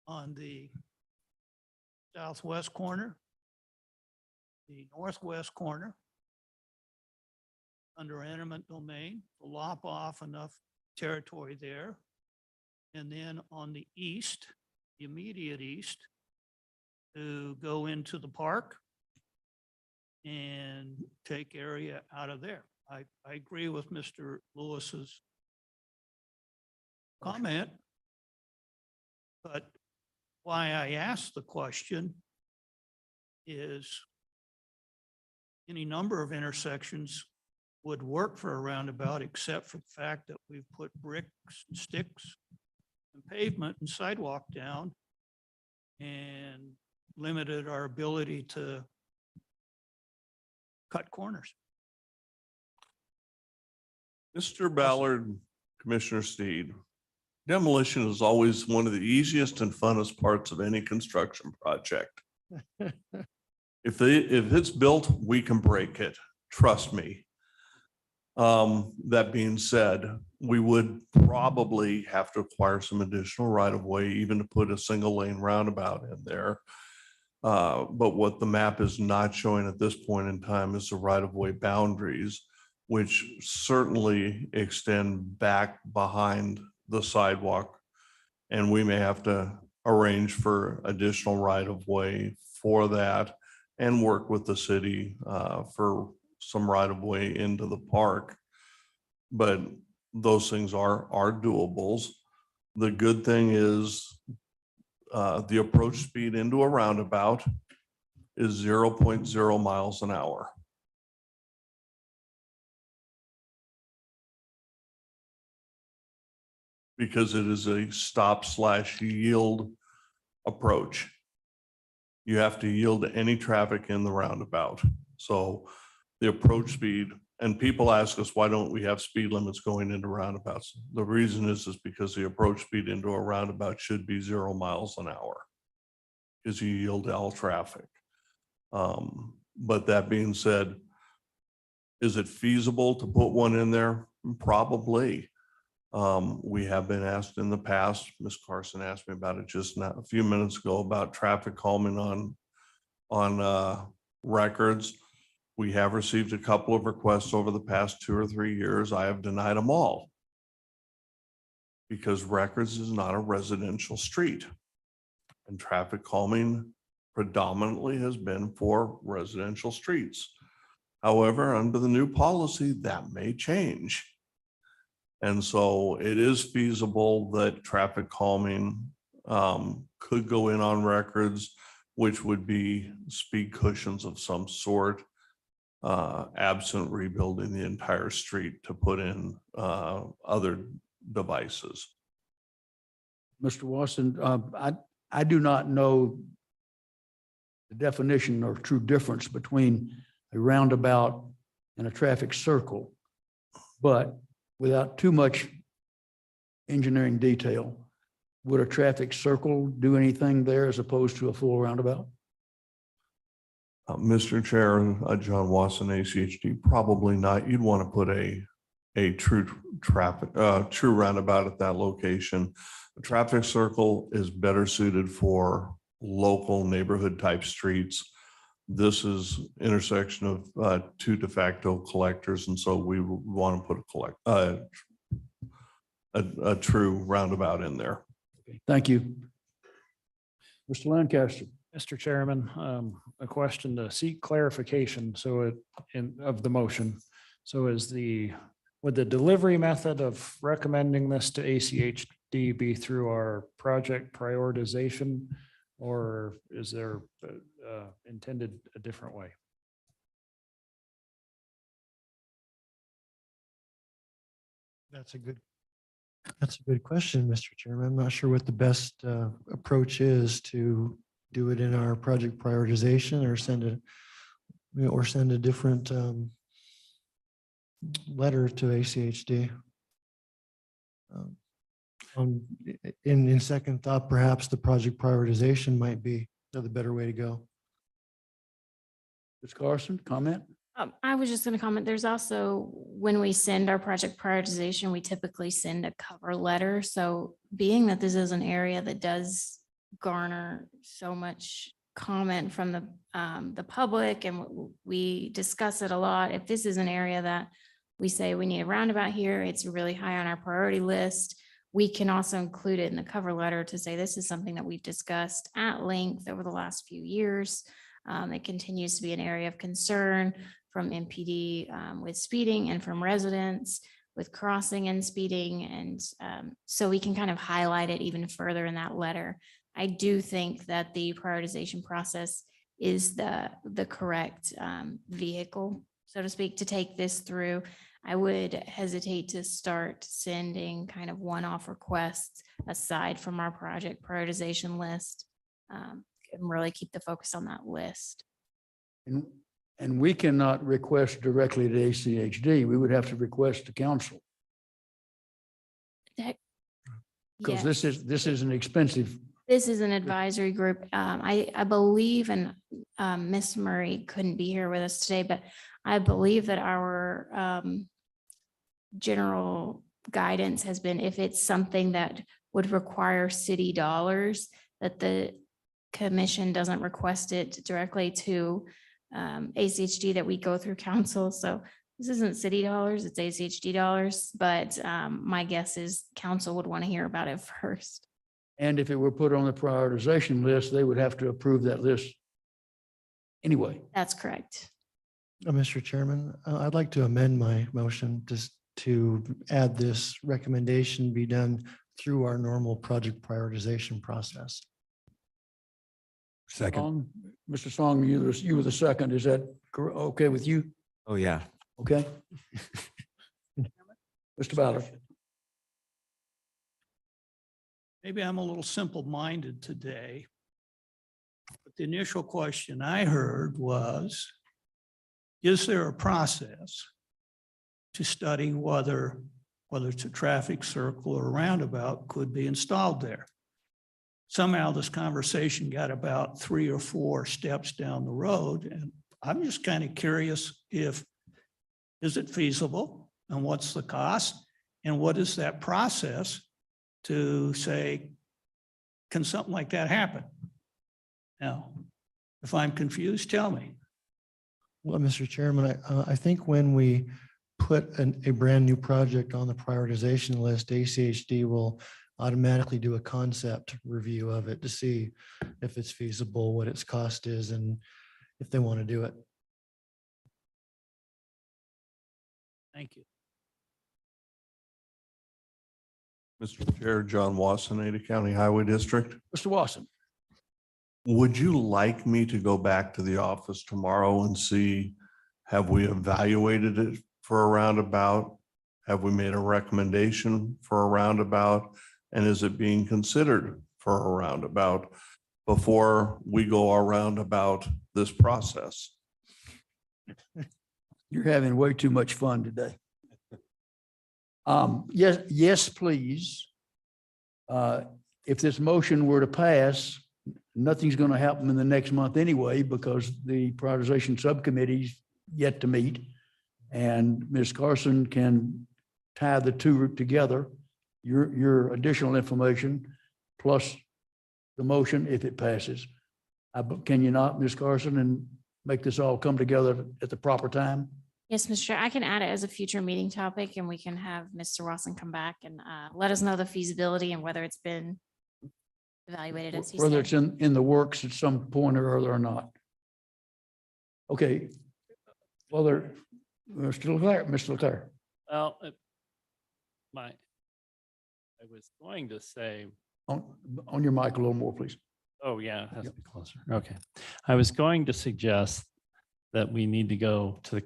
S12: on the southwest corner, the northwest corner, under eminent domain, to lop off enough territory there? And then on the east, the immediate east, to go into the park and take area out of there. I agree with Mr. Lewis's comment, but why I asked the question is any number of intersections would work for a roundabout, except for the fact that we've put bricks and sticks and pavement and sidewalk down and limited our ability to cut corners.
S8: Mr. Ballard, Commissioner Steed, demolition is always one of the easiest and funnest parts of any construction project. If it's built, we can break it. Trust me. That being said, we would probably have to acquire some additional right of way, even to put a single lane roundabout in there. But what the map is not showing at this point in time is the right of way boundaries, which certainly extend back behind the sidewalk. And we may have to arrange for additional right of way for that and work with the city for some right of way into the park. But those things are doables. The good thing is the approach speed into a roundabout is 0.0 miles an hour. Because it is a stop/yield approach. You have to yield to any traffic in the roundabout. So the approach speed, and people ask us, why don't we have speed limits going into roundabouts? The reason is because the approach speed into a roundabout should be 0 miles an hour, because you yield to all traffic. But that being said, is it feasible to put one in there? Probably. We have been asked in the past, Ms. Carson asked me about it just now, a few minutes ago, about traffic calming on records. We have received a couple of requests over the past 2 or 3 years. I have denied them all because records is not a residential street, and traffic calming predominantly has been for residential streets. However, under the new policy, that may change. And so it is feasible that traffic calming could go in on records, which would be speed cushions of some sort, absent rebuilding the entire street to put in other devices.
S1: Mr. Watson, I do not know the definition or true difference between a roundabout and a traffic circle, but without too much engineering detail, would a traffic circle do anything there as opposed to a full roundabout?
S8: Mr. Chair, John Watson, ACHD, probably not. You'd want to put a true roundabout at that location. A traffic circle is better suited for local neighborhood type streets. This is intersection of 2 de facto collectors, and so we want to put a true roundabout in there.
S1: Okay, thank you. Mr. Lancaster.
S2: Mr. Chairman, a question to seek clarification. So of the motion. So would the delivery method of recommending this to ACHD be through our project prioritization, or is there intended a different way?
S5: That's a good question, Mr. Chairman. I'm not sure what the best approach is to do it in our project prioritization or send a different letter to ACHD. In second thought, perhaps the project prioritization might be the better way to go.
S1: Ms. Carson, comment?
S6: I was just going to comment, there's also, when we send our project prioritization, we typically send a cover letter. So being that this is an area that does garner so much comment from the public, and we discuss it a lot, if this is an area that we say we need a roundabout here, it's really high on our priority list, we can also include it in the cover letter to say this is something that we've discussed at length over the last few years. It continues to be an area of concern from MPD with speeding and from residents with crossing and speeding. And so we can kind of highlight it even further in that letter. I do think that the prioritization process is the correct vehicle, so to speak, to take this through. I would hesitate to start sending kind of one-off requests aside from our project prioritization list, and really keep the focus on that list.
S1: And we cannot request directly to ACHD. We would have to request to council. Because
S6: Yes.
S1: this is an expensive,
S6: This is an advisory group. I believe, and Miss Murray couldn't be here with us today, but I believe that our general guidance has been if it's something that would require city dollars, that the commission doesn't request it directly to ACHD, that we go through council. So this isn't city dollars, it's ACHD dollars, but my guess is council would want to hear about it first.
S1: and if it were put on the prioritization list, they would have to approve that list anyway.
S6: That's correct.
S5: Mr. Chairman, I'd like to amend my motion to add this recommendation be done through our normal project prioritization process.
S11: Second.
S1: Song, Mr. Song, you were the second. Is that okay with you?
S3: Oh, yeah.
S1: Okay. Mr. Ballard.
S12: Maybe I'm a little simple-minded today. But the initial question I heard was, is there a process to study whether it's a traffic circle or roundabout could be installed there? Somehow this conversation got about 3 or 4 steps down the road, and I'm just kind of curious is it feasible, and what's the cost, and what is that process to say, can something like that happen? Now, if I'm confused, tell me.
S5: Well, Mr. Chairman, I think when we put a brand new project on the prioritization list, ACHD will automatically do a concept review of it to see if it's feasible, what its cost is, and if they want to do it.
S12: Thank you.
S8: Mr. Chair, John Wasson, Ada County Highway District.
S1: Mr. Wasson.
S8: Would you like me to go back to the office tomorrow and see, have we evaluated it for a roundabout? Have we made a recommendation for a roundabout? And is it being considered for a roundabout before we go around about this process?
S1: You're having way too much fun today. Yes, please. If this motion were to pass, nothing's going to happen in the next month anyway, because the prioritization subcommittee's yet to meet. And Ms. Carson can tie the two together, your additional information plus the motion if it passes. Can you not, Ms. Carson, and make this all come together at the proper time?
S6: Yes, Mr. Chair, I can add it as a future meeting topic, and we can have Mr. Watson come back and let us know the feasibility and whether it's been evaluated as he
S1: Whether
S6: said.
S1: it's in the works at some point or other or not. Okay. Whether, Mr. Leclerc.
S7: Well, I was going to say,
S1: On your mic a little more, please.
S7: oh, yeah, it has to be closer. Okay. I was going to suggest that we need to go to the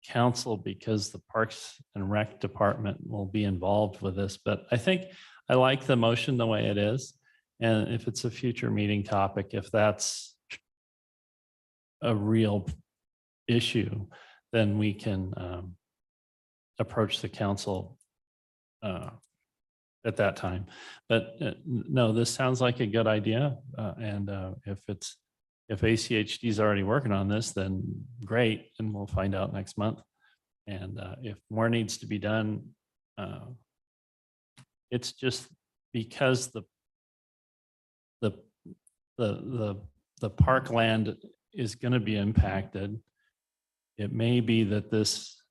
S7: council because the Parks and Rec Department will be involved with this, but I think I like the motion the way it is. And if it's a future meeting topic, if that's a real issue, then we can approach the council at that time. But no, this sounds like a good idea. And if ACHD is already working on this, then great, and we'll find out next month. And if more needs to be done, it's just because the parkland is going to be impacted. It may be that this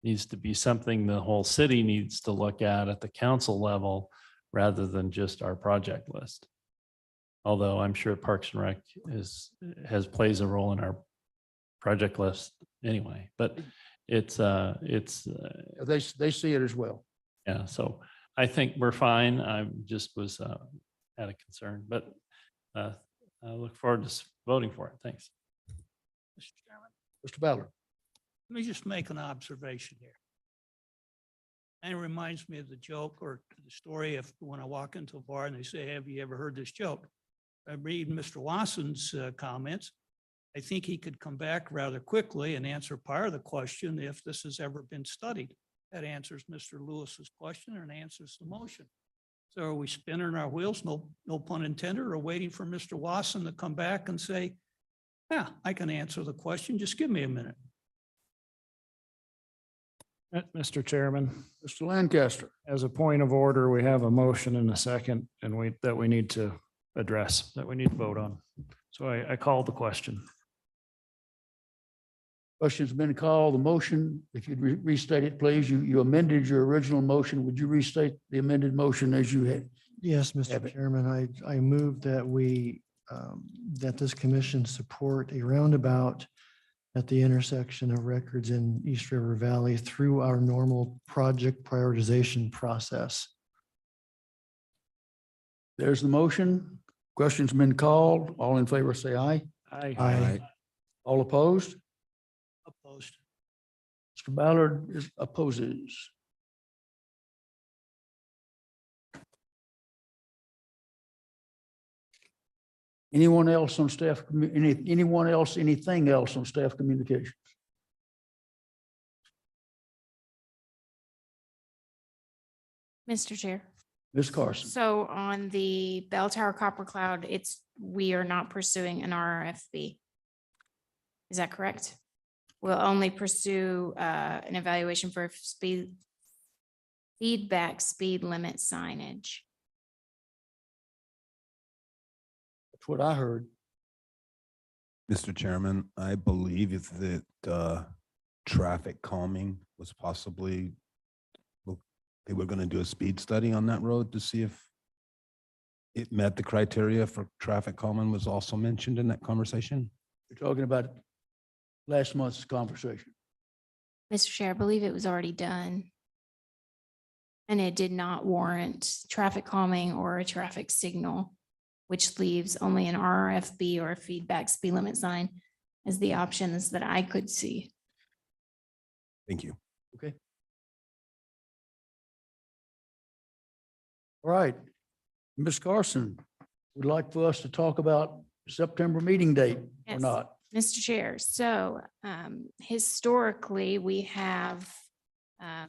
S7: needs to be something the whole city needs to look at the council level rather than just our project list. Although I'm sure Parks and Rec plays a role in our project list anyway, but
S1: They see it as well.
S7: yeah, so I think we're fine. I just was had a concern, but I look forward to voting for it. Thanks.
S12: Mr. Chairman,
S1: Mr. Ballard.
S12: let me just make an observation here. And it reminds me of the joke or the story of when I walk into a bar and they say, have you ever heard this joke? I read Mr. Wasson's comments. I think he could come back rather quickly and answer part of the question if this has ever been studied. That answers Mr. Lewis's question and answers the motion. So are we spinning our wheels, no pun intended, or waiting for Mr. Wasson to come back and say, yeah, I can answer the question. Just give me a minute.
S2: Mr. Chairman,
S1: Mr. Lancaster.
S2: as a point of order, we have a motion and a second and that we need to address, that we need to vote on. So I call the question.
S1: Question's been called. The motion, if you'd restate it, please. You amended your original motion. Would you restate the amended motion as you had?
S5: Yes,
S1: Have
S5: Mr.
S1: it.
S5: Chairman, I move that that this commission support a roundabout at the intersection of records in East River Valley through our normal project prioritization process.
S1: There's the motion. Question's been called. All in favor, say aye.
S5: Aye.
S1: All opposed?
S12: Opposed.
S1: Mr. Ballard opposes. Anyone else on staff, anyone else, anything else on staff communications?
S6: Mr. Chair.
S1: Ms. Carson,
S6: So on the bell tower copper cloud, we are not pursuing an RRFB. Is that correct? We'll only pursue an evaluation for feedback speed limit signage.
S1: that's what I heard.
S11: Mr. Chairman, I believe that traffic calming was possibly, they were going to do a speed study on that road to see if it met the criteria for traffic calming was also mentioned in that conversation.
S1: You're talking about last month's conversation.
S6: Mr. Chair, I believe it was already done. And it did not warrant traffic calming or a traffic signal, which leaves only an RRFB or a feedback speed limit sign as the options that I could see.
S11: Thank you.
S1: Okay. All right. Ms. Carson, would like for us to talk about September meeting date or
S6: Yes.
S1: not?
S6: Mr. Chair, so historically, we have, I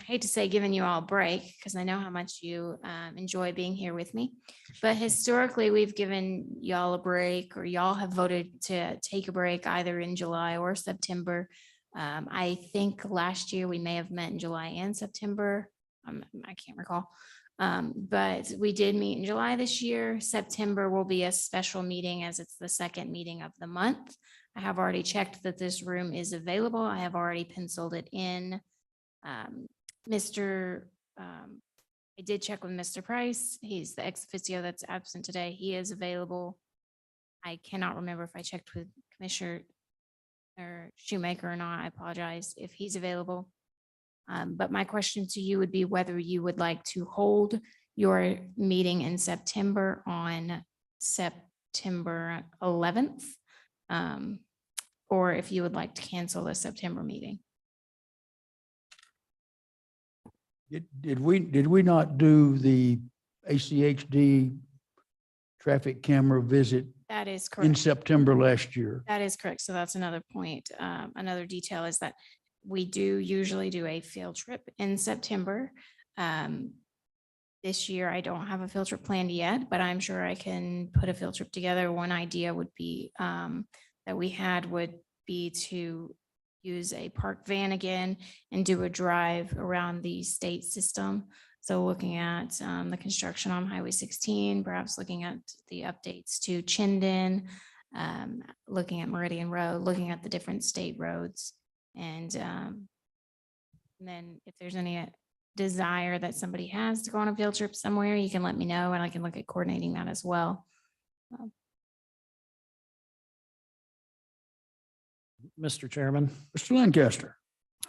S6: hate to say giving you all a break because I know how much you enjoy being here with me. But historically, we've given y'all a break, or y'all have voted to take a break either in July or September. I think last year we may have met in July and September. I can't recall. But we did meet in July this year. September will be a special meeting as it's the second meeting of the month. I have already checked that this room is available. I have already penciled it in. I did check with Mr. Price. He's the ex officio that's absent today. He is available. I cannot remember if I checked with Commissioner or Shoemaker or not. I apologize if he's available. But my question to you would be whether you would like to hold your meeting in September on September 11th, or if you would like to cancel the September meeting.
S1: Did we not do the ACHD traffic camera visit
S6: That is
S1: in
S6: correct.
S1: September last year?
S6: That is correct. So that's another point. Another detail is that we do usually do a field trip in September. This year, I don't have a field trip planned yet, but I'm sure I can put a field trip together. One idea would be that we had would be to use a park van again and do a drive around the state system. So looking at the construction on Highway 16, perhaps looking at the updates to Chinden, looking at Meridian Road, looking at the different state roads. And then if there's any desire that somebody has to go on a field trip somewhere, you can let me know and I can look at coordinating that as well.
S2: Mr. Chairman,
S1: Mr. Lancaster.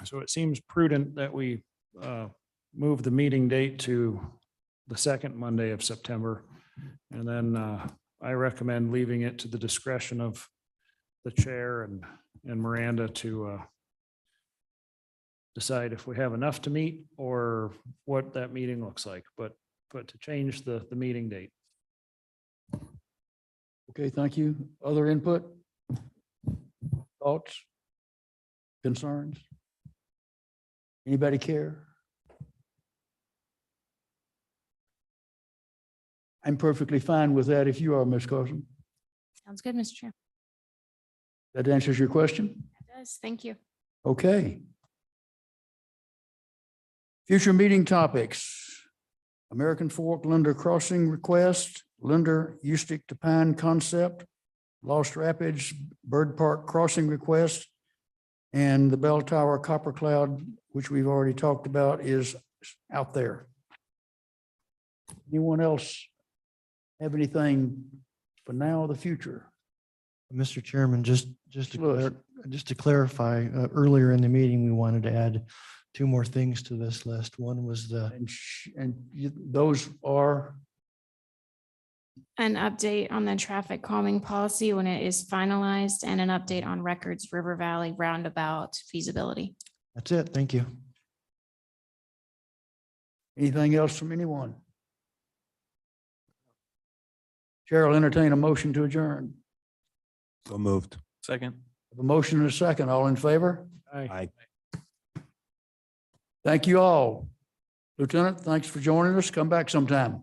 S2: so it seems prudent that we move the meeting date to the second Monday of September. And then I recommend leaving it to the discretion of the chair and Miranda to decide if we have enough to meet or what that meeting looks like, but to change the meeting date.
S1: Okay, thank you. Other input? Thoughts? Concerns? Anybody care? I'm perfectly fine with that if you are, Ms. Carson.
S6: Sounds good, Mr. Chair.
S1: That answers your question?
S6: It does. Thank you.
S1: Okay. Future meeting topics. American Fork Linder Crossing request, Linder Eustic to Pine concept, Lost Rapids Bird Park crossing request, and the Bell Tower Copper Cloud, which we've already talked about, is out there. Anyone else have anything for now or the future?
S5: Mr. Chairman, just to
S1: Louis.
S5: just to clarify, earlier in the meeting, we wanted to add two more things to this list. One was the
S1: Those are,
S6: An update on the traffic calming policy when it is finalized and an update on records River Valley roundabout feasibility.
S5: that's it. Thank you.
S1: anything else from anyone? Chair will entertain a motion to adjourn.
S11: So moved.
S7: Second.
S1: A motion and a second. All in favor?
S11: Aye.
S1: Thank you all. Lieutenant, thanks for joining us. Come back sometime.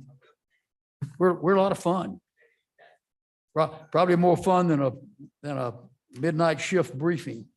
S1: We're a lot of fun. Probably more fun than a midnight shift briefing.